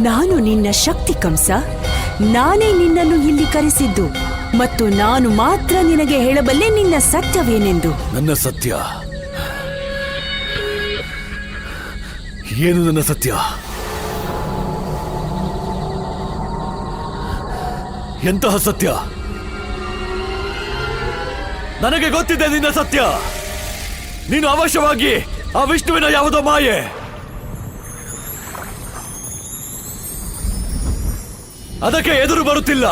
ನಾನು ನಿನ್ನ ಶಕ್ತಿ ಕಂಸ. ನಾನೇ ನಿನ್ನನ್ನು ಇಲ್ಲಿ ಕರೆಸಿದ್ದು, ಮತ್ತು ನಾನು ಮಾತ್ರ ನಿನಗೆ ಹೇಳಬಲ್ಲೆ ನಿನ್ನ ಸತ್ಯವೇನೆಂದು. ನನ್ನ ಸತ್ಯ? ಏನು ನನ್ನ ಸತ್ಯ? ಎಂತಹ ಸತ್ಯ? ನನಗೆ ಗೊತ್ತಿದೆ ನಿನ್ನ ಸತ್ಯ. ನೀನು ಅವಶ್ಯವಾಗಿ ಆ ವಿಷ್ಣುವಿನ ಯಾವುದೋ ಮಾಯೆ. ಅದಕ್ಕೆ ಎದುರು ಬರುತ್ತಿಲ್ಲ.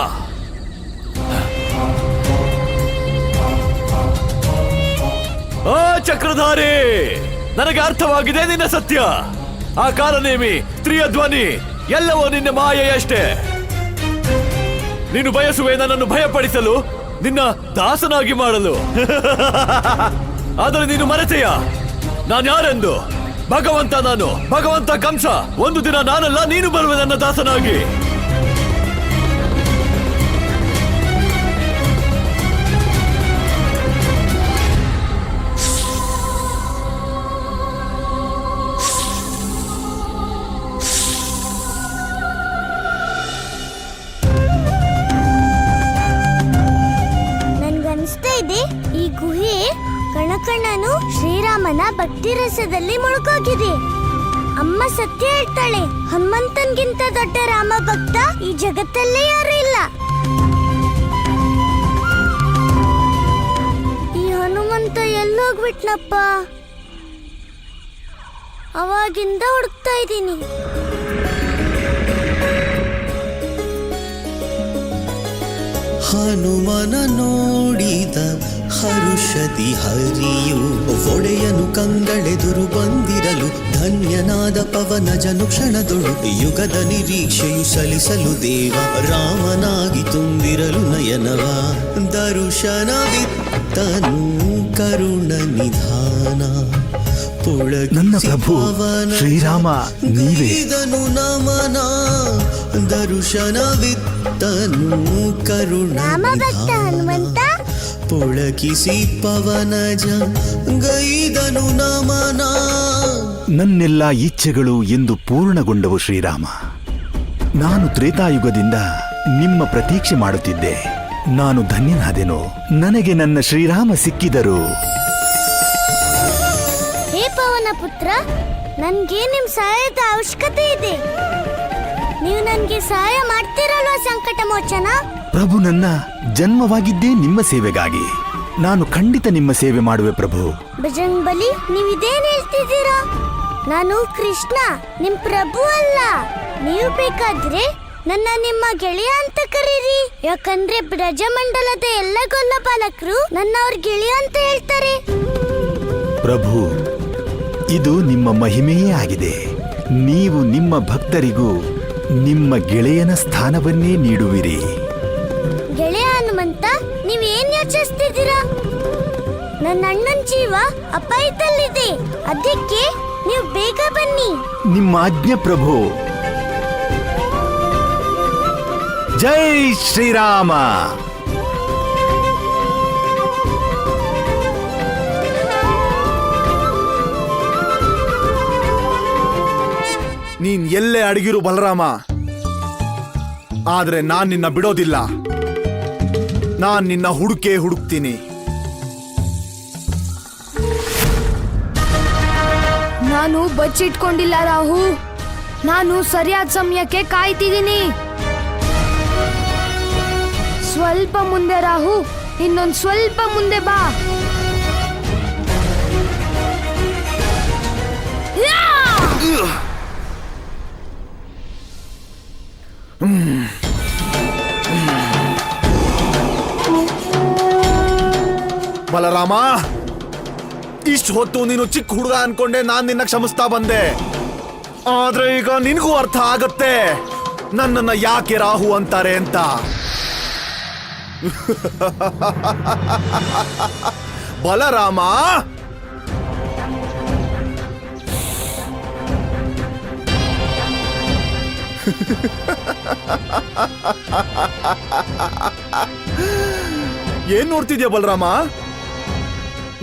ಓ ಚಕ್ರಧಾರಿ, ನನಗೆ ಅರ್ಥವಾಗಿದೆ ನಿನ್ನ ಸತ್ಯ. ಆ ಕಾಲನೇಮಿ, ಸ್ತ್ರೀಯ ಧ್ವನಿ ಎಲ್ಲವೂ ನಿನ್ನ ಮಾಯೆಯಷ್ಟೇ. ನೀನು ಬಯಸುವೆ ನನ್ನನ್ನು ಭಯಪಡಿಸಲು, ನಿನ್ನ ದಾಸನಾಗಿ ಮಾಡಲು. ಆದರೆ ನೀನು ಮರೆತೆಯ ನಾನು ಯಾರೆಂದು. ಭಗವಂತ ಕಂಸ. ಒಂದು ದಿನ ನಾನಲ್ಲ, ನೀನು ಬರುವೆ ನನ್ನ ದಾಸನಾಗಿ. ನನ್ಗನ್ಸ್ತಾ ಇದೆ ಈ ಗುಹೆ ಕಣಕಣನು ಶ್ರೀರಾಮನ ಭಕ್ತಿ ರಸದಲ್ಲಿ ಮುಳುಗೋಗಿದೆ. ಅಮ್ಮ ಸತ್ಯ ಹೇಳ್ತಾಳೆ, ಹನುಮಂತನ್ಗಿಂತ ದೊಡ್ಡ ರಾಮ ಭಕ್ತ ಈ ಜಗತ್ತಲ್ಲೇ ಯಾರು ಇಲ್ಲ. ಈ ಹನುಮಂತ ಎಲ್ಲೋಗ್ಬಿಟ್ನಪ್ಪ? ಅವಾಗಿಂದ ಹುಡುಕ್ತಾ ಇದ್ದೀನಿ. ಹನುಮನ ನೋಡಿದ ಹರುಷದಿ ಹರಿಯು ಒಡೆಯನು ಕಂಗಳೆದುರು ಬಂದಿರಲು ಧನ್ಯನಾದ ಪವನಜನು ಕ್ಷಣದೊಳು ಯುಗದ ನಿರೀಕ್ಷೆಯು ಸಲಿಸಲು ದೇವ ರಾಮನಾಗಿ ತುಂಬಿರಲು ನಯನವ ದರುಶನವಿತ್ತನು ಕರುಣ ನಿಧಾನ ನನ್ನ ಪ್ರಭು ಶ್ರೀರಾಮ ನೀವೇ. ನಮನ ದರುಶನವಿತ್ತನು ಕರುಣ ಹನುಮಂತ ಪುಳಕಿಸಿ ಪವನಜ ಗೈದನು ನಮನ. ನನ್ನೆಲ್ಲ ಇಚ್ಛೆಗಳು ಎಂದು ಪೂರ್ಣಗೊಂಡವು ಶ್ರೀರಾಮ. ನಾನು ತ್ರೇತಾಯುಗದಿಂದ ನಿಮ್ಮ ಪ್ರತೀಕ್ಷೆ ಮಾಡುತ್ತಿದ್ದೆ. ನಾನು ಧನ್ಯನಾದೆನು. ನನಗೆ ನನ್ನ ಶ್ರೀರಾಮ ಸಿಕ್ಕಿದರು. ಹೇ ಪವನ ಪುತ್ರ, ನನ್ಗೆ ನಿಮ್ ಸಹಾಯದ ಅವಶ್ಯಕತೆ ಇದೆ. ನೀವು ನನ್ಗೆ ಸಹಾಯ ಮಾಡ್ತೀರಲ್ವಾ ಸಂಕಟ ಮೋಚನ? ಪ್ರಭು, ನನ್ನ ಜನ್ಮವಾಗಿದ್ದೇ ನಿಮ್ಮ ಸೇವೆಗಾಗಿ. ನಾನು ಖಂಡಿತ ನಿಮ್ಮ ಸೇವೆ ಮಾಡುವೆ ಪ್ರಭು. ಬಜರಂಗ್ ಬಲಿ, ನೀವಿದೇನ್ ಹೇಳ್ತಿದ್ದೀರಾ? ನಾನು ಕೃಷ್ಣ, ನಿಮ್ ಪ್ರಭು ಅಲ್ಲ. ನೀವು ಬೇಕಾದ್ರೆ ನನ್ನ ನಿಮ್ಮ ಗೆಳೆಯ ಅಂತ ಕರೀರಿ. ಯಾಕಂದ್ರೆ ಬ್ರಜಮಂಡಲದ ಎಲ್ಲ ಗೊಲ್ಲ ಬಾಲಕರು ನನ್ನ ಅವ್ರ ಗೆಳೆಯ ಅಂತ ಹೇಳ್ತಾರೆ. ಪ್ರಭು, ಇದು ನಿಮ್ಮ ಮಹಿಮೆಯೇ ಆಗಿದೆ. ನೀವು ನಿಮ್ಮ ಭಕ್ತರಿಗೂ ನಿಮ್ಮ ಗೆಳೆಯನ ಸ್ಥಾನವನ್ನೇ ನೀಡುವಿರಿ. ಗೆಳೆಯ ಹನುಮಂತ, ನೀವೇನ್ ಯೋಚಿಸ್ತಿದ್ದೀರಾ? ನನ್ನ ಅಣ್ಣನ ಜೀವ ಅಪಾಯದಲ್ಲಿದೆ. ಅದಕ್ಕೆ ನೀವು ಬೇಗ ಬನ್ನಿ. ನಿಮ್ಮ ಆಜ್ಞೆ ಪ್ರಭು. ಜೈ ಶ್ರೀರಾಮ. ನೀನ್ ಎಲ್ಲೇ ಅಡಗಿರು ಬಲರಾಮ, ಆದ್ರೆ ನಾನ್ ನಿನ್ನ ಬಿಡೋದಿಲ್ಲ. ನಾನ್ ನಿನ್ನ ಹುಡುಕ್ತೀನಿ. ನಾನು ಬಚ್ಚಿಟ್ಕೊಂಡಿಲ್ಲ ರಾಹು. ನಾನು ಸರಿಯಾದ ಸಮಯಕ್ಕೆ ಕಾಯ್ತಿದ್ದೀನಿ. ಸ್ವಲ್ಪ ಮುಂದೆ ರಾಹು, ಇನ್ನೊಂದ್ ಸ್ವಲ್ಪ ಮುಂದೆ ಬಾ. ಬಲರಾಮ, ಇಷ್ಟು ಹೊತ್ತು ನೀನು ಚಿಕ್ಕ ಹುಡುಗ ಅನ್ಕೊಂಡೆ ನಾನ್ ನಿನ್ನ ಕ್ಷಮಿಸ್ತಾ ಬಂದೆ. ಆದ್ರೆ ಈಗ ನಿನಗೂ ಅರ್ಥ ಆಗತ್ತೆ ನನ್ನನ್ನ ಯಾಕೆ ರಾಹು ಅಂತಾರೆ ಅಂತ. ಬಲರಾಮ, ಏನ್ ನೋಡ್ತಿದ್ಯಾ ಬಲರಾಮ?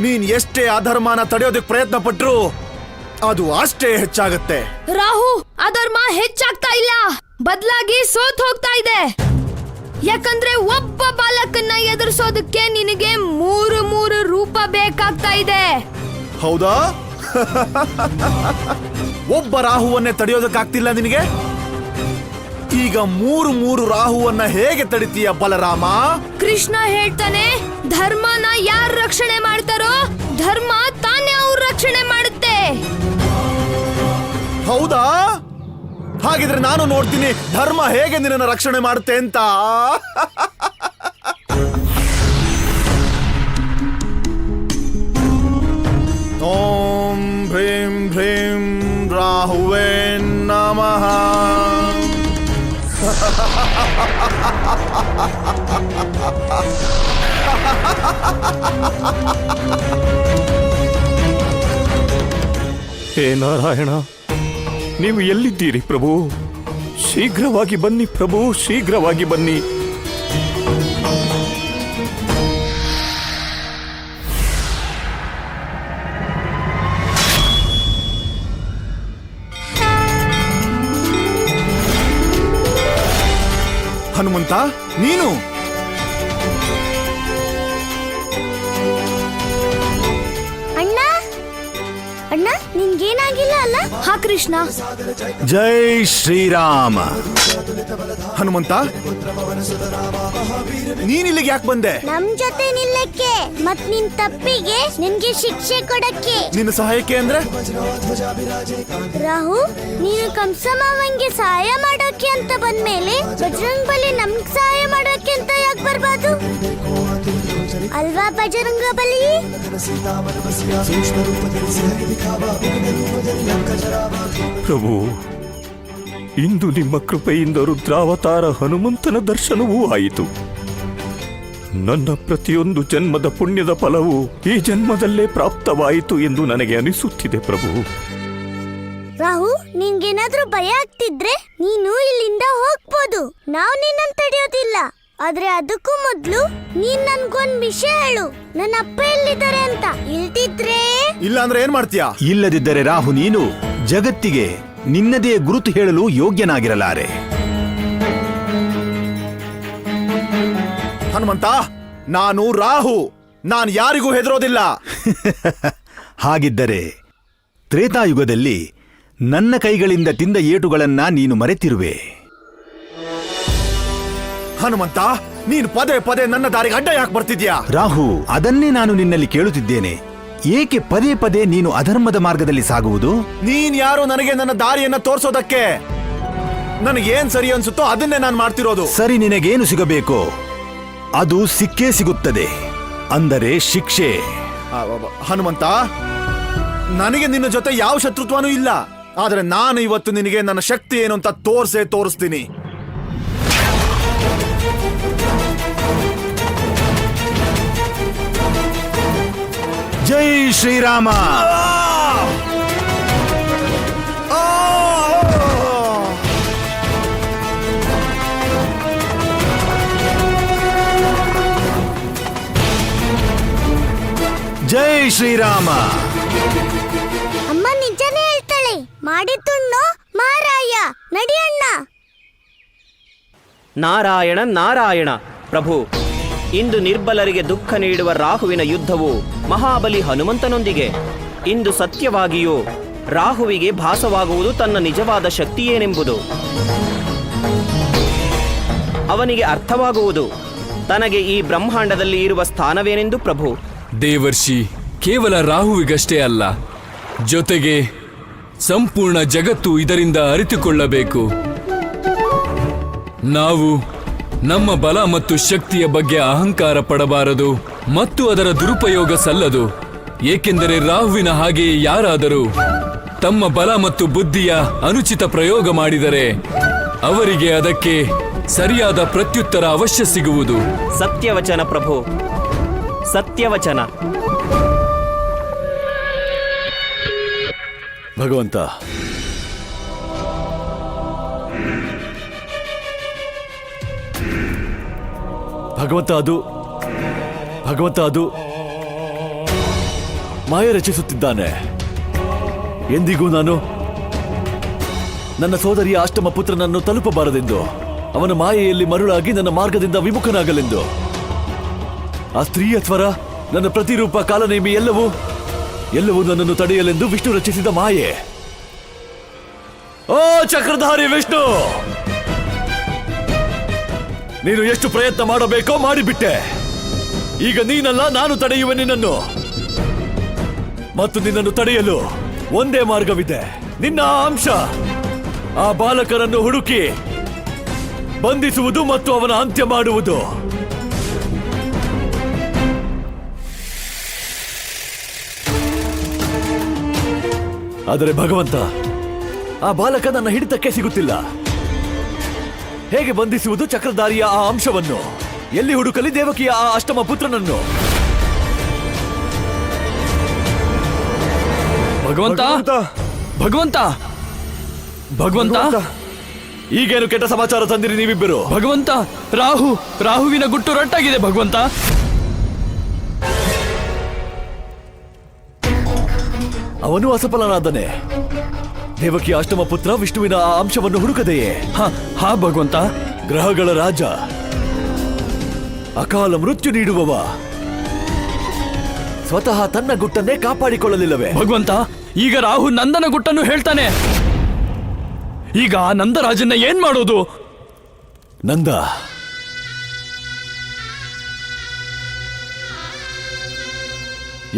ನೀನ್ ಎಷ್ಟೇ ಅಧರ್ಮನ ತಡೆಯೋದಕ್ಕೆ ಪ್ರಯತ್ನ ಪಟ್ರು ಅದು ಅಷ್ಟೇ ಹೆಚ್ಚಾಗತ್ತೆ. ರಾಹು, ಅಧರ್ಮ ಹೆಚ್ಚಾಗ್ತಾ ಇಲ್ಲ, ಬದಲಾಗಿ ಸೋತ್ ಹೋಗ್ತಾ ಇದೆ. ಯಾಕಂದ್ರೆ ಒಬ್ಬ ಬಾಲಕನ್ನ ಎದುರಿಸೋದಕ್ಕೆ ನಿನಗೆ ಮೂರು ರೂಪ ಬೇಕಾಗ್ತಾ ಇದೆ. ಹೌದಾ? ಒಬ್ಬ ರಾಹುವನ್ನೇ ತಡೆಯೋದಕ್ಕಾಗ್ತಿಲ್ಲ ನಿನಗೆ? ಈಗ ಮೂರು ರಾಹುವನ್ನ ಹೇಗೆ ತಡಿತೀಯ ಬಲರಾಮ? ಕೃಷ್ಣ ಹೇಳ್ತಾನೆ, ಧರ್ಮನ ಯಾರು ರಕ್ಷಣೆ ಮಾಡ್ತಾರೋ ಧರ್ಮ ತಾನೇ ಅವ್ರ ರಕ್ಷಣೆ ಮಾಡುತ್ತೆ. ಹೌದಾ? ಹಾಗಿದ್ರೆ ನಾನು ನೋಡ್ತೀನಿ ಧರ್ಮ ಹೇಗೆ ನಿನ್ನನ್ನು ರಕ್ಷಣೆ ಮಾಡುತ್ತೆ ಅಂತ. ಓಂ ಭ್ರೀಂ ಭ್ರೀಂ ರಾಹುವೇ ನಮಃ. ಹೇ ನಾರಾಯಣ, ನೀವು ಎಲ್ಲಿದ್ದೀರಿ ಪ್ರಭು? ಶೀಘ್ರವಾಗಿ ಬನ್ನಿ ಪ್ರಭು, ಶೀಘ್ರವಾಗಿ ಬನ್ನಿ. ಹನುಮಂತ, ನೀನು? ಅಣ್ಣ ಅಣ್ಣ, ನಿನ್ಗೇನಾಗಿಲ್ಲ ಅಲ್ಲ? ಹಾ ಕೃಷ್ಣ. ಜೈ ಶ್ರೀರಾಮ. ಹನುಮಂತ, ನೀನ್ ಇಲ್ಲಿಗೆ ಯಾಕೆ ಬಂದೆ? ನಮ್ ಜೊತೆ ನಿಲ್ಲಕ್ಕೆ ಮತ್ ನಿನ್ ತಪ್ಪಿಗೆ ನಿನ್ಗೆ ಶಿಕ್ಷೆ ಕೊಡಕ್ಕೆ. ನಿನ್ನ ಸಹಾಯಕ್ಕೆ ಅಂದ್ರೆ? ರಾಹು, ನೀನು ಕಂಸಮಾವಂಗೆ ಸಹಾಯ ಮಾಡೋಕೆ ಅಂತ ಬಂದ್ಮೇಲೆ ಬಜರಂಗ್ ಬಲಿ ನಮ್ಗ್ ಸಹಾಯ ಮಾಡೋಕೆ ಅಂತ ಯಾಕೆ ಬರ್ಬಾರ್ದು ಅಲ್ವಾ ಬಜರಂಗ ಬಲಿ? ಪ್ರಭು, ಇಂದು ನಿಮ್ಮ ಕೃಪೆಯಿಂದ ರುದ್ರಾವತಾರ ಹನುಮಂತನ ದರ್ಶನವೂ ಆಯಿತು. ನನ್ನ ಪ್ರತಿಯೊಂದು ಜನ್ಮದ ಪುಣ್ಯದ ಫಲವು ಈ ಜನ್ಮದಲ್ಲೇ ಪ್ರಾಪ್ತವಾಯಿತು ಎಂದು ನನಗೆ ಅನಿಸುತ್ತಿದೆ ಪ್ರಭು. ರಾಹು, ನಿನ್ಗೇನಾದ್ರೂ ಭಯ ಆಗ್ತಿದ್ರೆ ನೀನು ಇಲ್ಲಿಂದ ಹೋಗ್ಬೋದು. ನಾವು ನಿನ್ನನ್ನು ತಡೆಯೋದಿಲ್ಲ. ಆದ್ರೆ ಅದಕ್ಕೂ ಮೊದ್ಲು ನೀನ್ ನನ್ಗೊಂದ್ ವಿಷಯ ಹೇಳು. ನನ್ನ ಅಪ್ಪ ಎಲ್ಲಿದ್ದಾರೆ ಅಂತ. ಇಲ್ದಿದ್ರೆ? ಇಲ್ಲ ಅಂದ್ರೆ ಏನ್ ಮಾಡ್ತೀಯಾ? ಇಲ್ಲದಿದ್ದರೆ ರಾಹು, ನೀನು ಜಗತ್ತಿಗೆ ನಿನ್ನದೇ ಗುರುತು ಹೇಳಲು ಯೋಗ್ಯನಾಗಿರಲಾರೆ. ಹನುಮಂತ, ನಾನು ರಾಹು. ನಾನು ಯಾರಿಗೂ ಹೆದರೋದಿಲ್ಲ. ಹಾಗಿದ್ದರೆ ತ್ರೇತಾಯುಗದಲ್ಲಿ ನನ್ನ ಕೈಗಳಿಂದ ತಿಂದ ಏಟುಗಳನ್ನ ನೀನು ಮರೆತಿರುವೆ. ಹನುಮಂತ, ನೀನು ಪದೇ ಪದೇ ನನ್ನ ದಾರಿಗೆ ಅಡ್ಡ ಯಾಕೆ ಬರ್ತಿದ್ಯಾ? ರಾಹು, ಅದನ್ನೇ ನಾನು ನಿನ್ನಲ್ಲಿ ಕೇಳುತ್ತಿದ್ದೇನೆ. ಏಕೆ ಪದೇ ಪದೇ ನೀನು ಅಧರ್ಮದ ಮಾರ್ಗದಲ್ಲಿ ಸಾಗುವುದು? ನೀನ್ ಯಾರು ನನಗೆ ನನ್ನ ದಾರಿಯನ್ನ ತೋರ್ಸೋದಕ್ಕೆ? ನನಗೇನ್ ಸರಿ ಅನ್ಸುತ್ತೋ ಅದನ್ನೇ ನಾನು ಮಾಡ್ತಿರೋದು. ಸರಿ, ನಿನಗೇನು ಸಿಗಬೇಕೋ ಅದು ಸಿಕ್ಕೇ ಸಿಗುತ್ತದೆ. ಅಂದರೆ ಶಿಕ್ಷೆ. ಹನುಮಂತ, ನನಗೆ ನಿನ್ನ ಜೊತೆ ಯಾವ ಶತ್ರುತ್ವನೂ ಇಲ್ಲ. ಆದ್ರೆ ನಾನು ಇವತ್ತು ನಿನಗೆ ನನ್ನ ಶಕ್ತಿ ಏನು ಅಂತ ತೋರಿಸ್ತೀನಿ. ಜೈ ಶ್ರೀರಾಮ. ಜೈ ಶ್ರೀರಾಮ. ಅಮ್ಮ ನಿಜನೇ ಹೇಳ್ತಾಳೆ. ಮಾಡಿದ್ದುಣ್ಣು ಮಾರಾಯ. ನಡಿಯಣ್ಣ. ನಾರಾಯಣ ನಾರಾಯಣ. ಪ್ರಭು, ಇಂದು ನಿರ್ಬಲರಿಗೆ ದುಃಖ ನೀಡುವ ರಾಹುವಿನ ಯುದ್ಧವು ಮಹಾಬಲಿ ಹನುಮಂತನೊಂದಿಗೆ. ಇಂದು ಸತ್ಯವಾಗಿಯೂ ರಾಹುವಿಗೆ ಭಾಸವಾಗುವುದು ತನ್ನ ನಿಜವಾದ ಶಕ್ತಿಯೇನೆಂಬುದು. ಅವನಿಗೆ ಅರ್ಥವಾಗುವುದು ತನಗೆ ಈ ಬ್ರಹ್ಮಾಂಡದಲ್ಲಿ ಇರುವ ಸ್ಥಾನವೇನೆಂದು. ಪ್ರಭು, ದೇವರ್ಷಿ, ಕೇವಲ ರಾಹುವಿಗಷ್ಟೇ ಅಲ್ಲ, ಜೊತೆಗೆ ಸಂಪೂರ್ಣ ಜಗತ್ತು ಇದರಿಂದ ಅರಿತುಕೊಳ್ಳಬೇಕು. ನಾವು ನಮ್ಮ ಬಲ ಮತ್ತು ಶಕ್ತಿಯ ಬಗ್ಗೆ ಅಹಂಕಾರ ಪಡಬಾರದು ಮತ್ತು ಅದರ ದುರುಪಯೋಗ ಸಲ್ಲದು. ಏಕೆಂದರೆ ರಾಹುವಿನ ಹಾಗೆಯೇ ಯಾರಾದರೂ ತಮ್ಮ ಬಲ ಮತ್ತು ಬುದ್ಧಿಯ ಅನುಚಿತ ಪ್ರಯೋಗ ಮಾಡಿದರೆ ಅವರಿಗೆ ಅದಕ್ಕೆ ಸರಿಯಾದ ಪ್ರತ್ಯುತ್ತರ ಅವಶ್ಯ ಸಿಗುವುದು. ಸತ್ಯವಚನ ಪ್ರಭು, ಸತ್ಯವಚನ. ಭಗವಂತ, ಭಗವಂತ ಅದು ಮಾಯ ರಚಿಸುತ್ತಿದ್ದಾನೆ. ಎಂದಿಗೂ ನಾನು ನನ್ನ ಸೋದರಿಯ ಅಷ್ಟಮ ಪುತ್ರನನ್ನು ತಲುಪಬಾರದೆಂದು, ಅವನ ಮಾಯೆಯಲ್ಲಿ ಮರುಳಾಗಿ ನನ್ನ ಮಾರ್ಗದಿಂದ ವಿಮುಖನಾಗಲೆಂದು. ಆ ಸ್ತ್ರೀಯ ಸ್ವರ, ನನ್ನ ಪ್ರತಿರೂಪ, ಕಾಲನೇಮಿ ಎಲ್ಲವೂ ನನ್ನನ್ನು ತಡೆಯಲೆಂದು ವಿಷ್ಣು ರಚಿಸಿದ ಮಾಯೆ. ಓ ಚಕ್ರಧಾರಿ ವಿಷ್ಣು, ನೀನು ಎಷ್ಟು ಪ್ರಯತ್ನ ಮಾಡಬೇಕೋ ಮಾಡಿಬಿಟ್ಟೆ. ಈಗ ನೀನಲ್ಲ, ನಾನು ತಡೆಯುವೆ ನಿನ್ನನ್ನು. ಮತ್ತು ನಿನ್ನನ್ನು ತಡೆಯಲು ಒಂದೇ ಮಾರ್ಗವಿದೆ. ನಿನ್ನ ಅಂಶ ಆ ಬಾಲಕರನ್ನು ಹುಡುಕಿ ಬಂಧಿಸುವುದು ಮತ್ತು ಅವನ ಅಂತ್ಯ ಮಾಡುವುದು. ಆದರೆ ಭಗವಂತ, ಆ ಬಾಲಕ ನನ್ನ ಹಿಡಿತಕ್ಕೆ ಸಿಗುತ್ತಿಲ್ಲ. ಹೇಗೆ ಬಂಧಿಸುವುದು ಚಕ್ರಧಾರಿಯ ಆ ಅಂಶವನ್ನು? ಎಲ್ಲಿ ಹುಡುಕಲಿ ದೇವಕಿಯ ಆ ಅಷ್ಟಮ ಪುತ್ರನನ್ನು? ಭಗವಂತ ಭಗವಂತ ಭಗವಂತ ಈಗೇನು ಕೆಟ್ಟ ಸಮಾಚಾರ ತಂದಿರಿ ನೀವಿಬ್ಬರು? ಭಗವಂತ, ರಾಹುವಿನ ಗುಟ್ಟು ರಟ್ಟಾಗಿದೆ ಭಗವಂತ. ಅವನು ಅಸಫಲನಾದನೆ. ದೇವಕಿಯ ಅಷ್ಟಮ ಪುತ್ರ ವಿಷ್ಣುವಿನ ಆ ಅಂಶವನ್ನು ಹುಡುಕದೆಯೇ? ಹಾ ಭಗವಂತ. ಗ್ರಹಗಳ ರಾಜ, ಅಕಾಲ ಮೃತ್ಯು ನೀಡುವವ, ಸ್ವತಃ ತನ್ನ ಗುಟ್ಟನ್ನೇ ಕಾಪಾಡಿಕೊಳ್ಳಲಿಲ್ಲವೇ? ಭಗವಂತ, ಈಗ ರಾಹು ನಂದನ ಗುಟ್ಟನ್ನು ಹೇಳ್ತಾನೆ. ಈಗ ಆ ನಂದರಾಜನ್ನ ಏನ್ ಮಾಡೋದು? ನಂದ,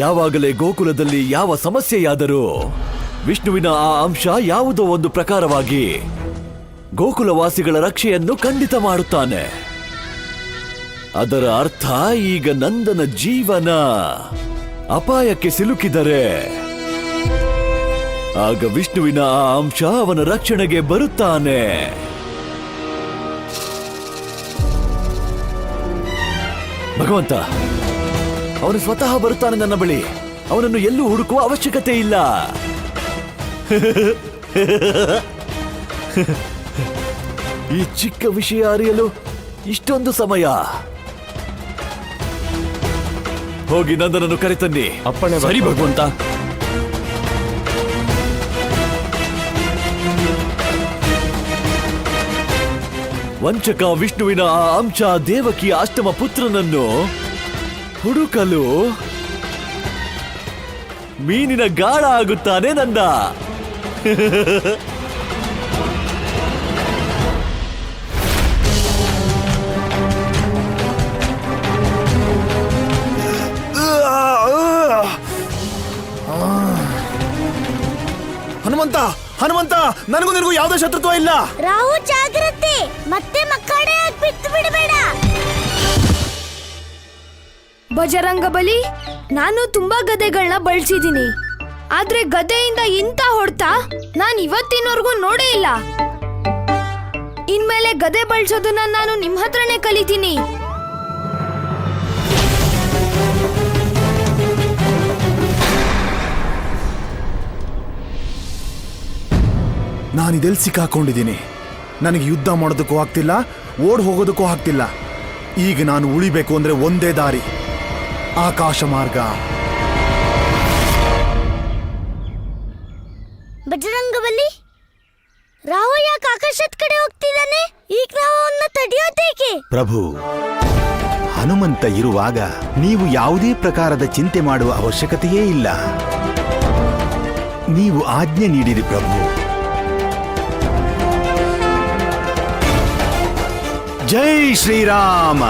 ಯಾವಾಗಲೇ ಗೋಕುಲದಲ್ಲಿ ಯಾವ ಸಮಸ್ಯೆಯಾದರೂ ವಿಷ್ಣುವಿನ ಆ ಅಂಶ ಯಾವುದೋ ಒಂದು ಪ್ರಕಾರವಾಗಿ ಗೋಕುಲವಾಸಿಗಳ ರಕ್ಷೆಯನ್ನು ಖಂಡಿತ ಮಾಡುತ್ತಾನೆ. ಅದರ ಅರ್ಥ ಈಗ ನಂದನ ಜೀವನ ಅಪಾಯಕ್ಕೆ ಸಿಲುಕಿದರೆ ಆಗ ವಿಷ್ಣುವಿನ ಆ ಅಂಶ ಅವನ ರಕ್ಷಣೆಗೆ ಬರುತ್ತಾನೆ. ಭಗವಂತ, ಅವನು ಸ್ವತಃ ಬರುತ್ತಾನೆ ನನ್ನ ಬಳಿ. ಅವನನ್ನು ಎಲ್ಲೂ ಹುಡುಕುವ ಅವಶ್ಯಕತೆ ಇಲ್ಲ. ಈ ಚಿಕ್ಕ ವಿಷಯ ಅರಿಯಲು ಇಷ್ಟೊಂದು ಸಮಯ? ಹೋಗಿ ನಂದನನ್ನು ಕರೆತನ್ನಿ. ಅಪ್ಪಣೆ. ಸರಿ ಭಗವಂತ. ವಂಚಕ ವಿಷ್ಣುವಿನ ಆ ಅಂಶ ದೇವಕಿಯ ಅಷ್ಟಮ ಪುತ್ರನನ್ನು ಹುಡುಕಲು ಮೀನಿನ ಗಾಳ ಆಗುತ್ತಾನೆ ನಂದ. ಹನುಮಂತ, ಹನುಮಂತ, ನನಗೂ ನಿನಗೂ ಯಾವುದೇ ಶತ್ರುತ್ವ ಇಲ್ಲ. ರಾಹು ಜಾಗ್ರತೆ, ಮತ್ತೆ ಮಕ್ಕಳೇ ಬಿಟ್ಟು ಬಿಡಬೇಡ. ಬಜರಂಗ ಬಲಿ, ನಾನು ತುಂಬಾ ಗದೆಗಳನ್ನ ಬಳಸಿದೀನಿ, ಆದ್ರೆ ಗದೆಯಿಂದ ಇಂಥ ಹೊಡ್ತ ನಾನ್ ಇವತ್ತಿನವರೆಗೂ ನೋಡೇ ಇಲ್ಲ. ಇನ್ಮೇಲೆ ಗದೆ ಬಳಸೋದನ್ನ ನಾನು ನಿಮ್ ಹತ್ರನೇ ಕಲಿತೀನಿ. ನಾನಿದೆಲ್ಲಿ ಸಿಕ್ಕಾಕೊಂಡಿದ್ದೀನಿ. ನನಗೆ ಯುದ್ಧ ಮಾಡೋದಕ್ಕೂ ಆಗ್ತಿಲ್ಲ, ಓಡ್ ಹೋಗೋದಕ್ಕೂ ಆಗ್ತಿಲ್ಲ. ಈಗ ನಾನು ಉಳಿಬೇಕು ಅಂದ್ರೆ ಒಂದೇ ದಾರಿ, ಆಕಾಶ ಮಾರ್ಗ. ಬಜರಂಗಬಲಿ, ರಾಹು ಯಾಕೆ ಆಕಾಶದ ಕಡೆ ಹೋಗ್ತಿದ್ದಾನೆ? ಈಗ ನಾವು ಅವನ್ನ ತಡೆಯೋದೇಕೆ? ಪ್ರಭು, ಹನುಮಂತ ಇರುವಾಗ ನೀವು ಯಾವುದೇ ಪ್ರಕಾರದ ಚಿಂತೆ ಮಾಡುವ ಅವಶ್ಯಕತೆಯೇ ಇಲ್ಲ. ನೀವು ಆಜ್ಞೆ ನೀಡಿರಿ ಪ್ರಭು. ಜೈ ಶ್ರೀರಾಮ.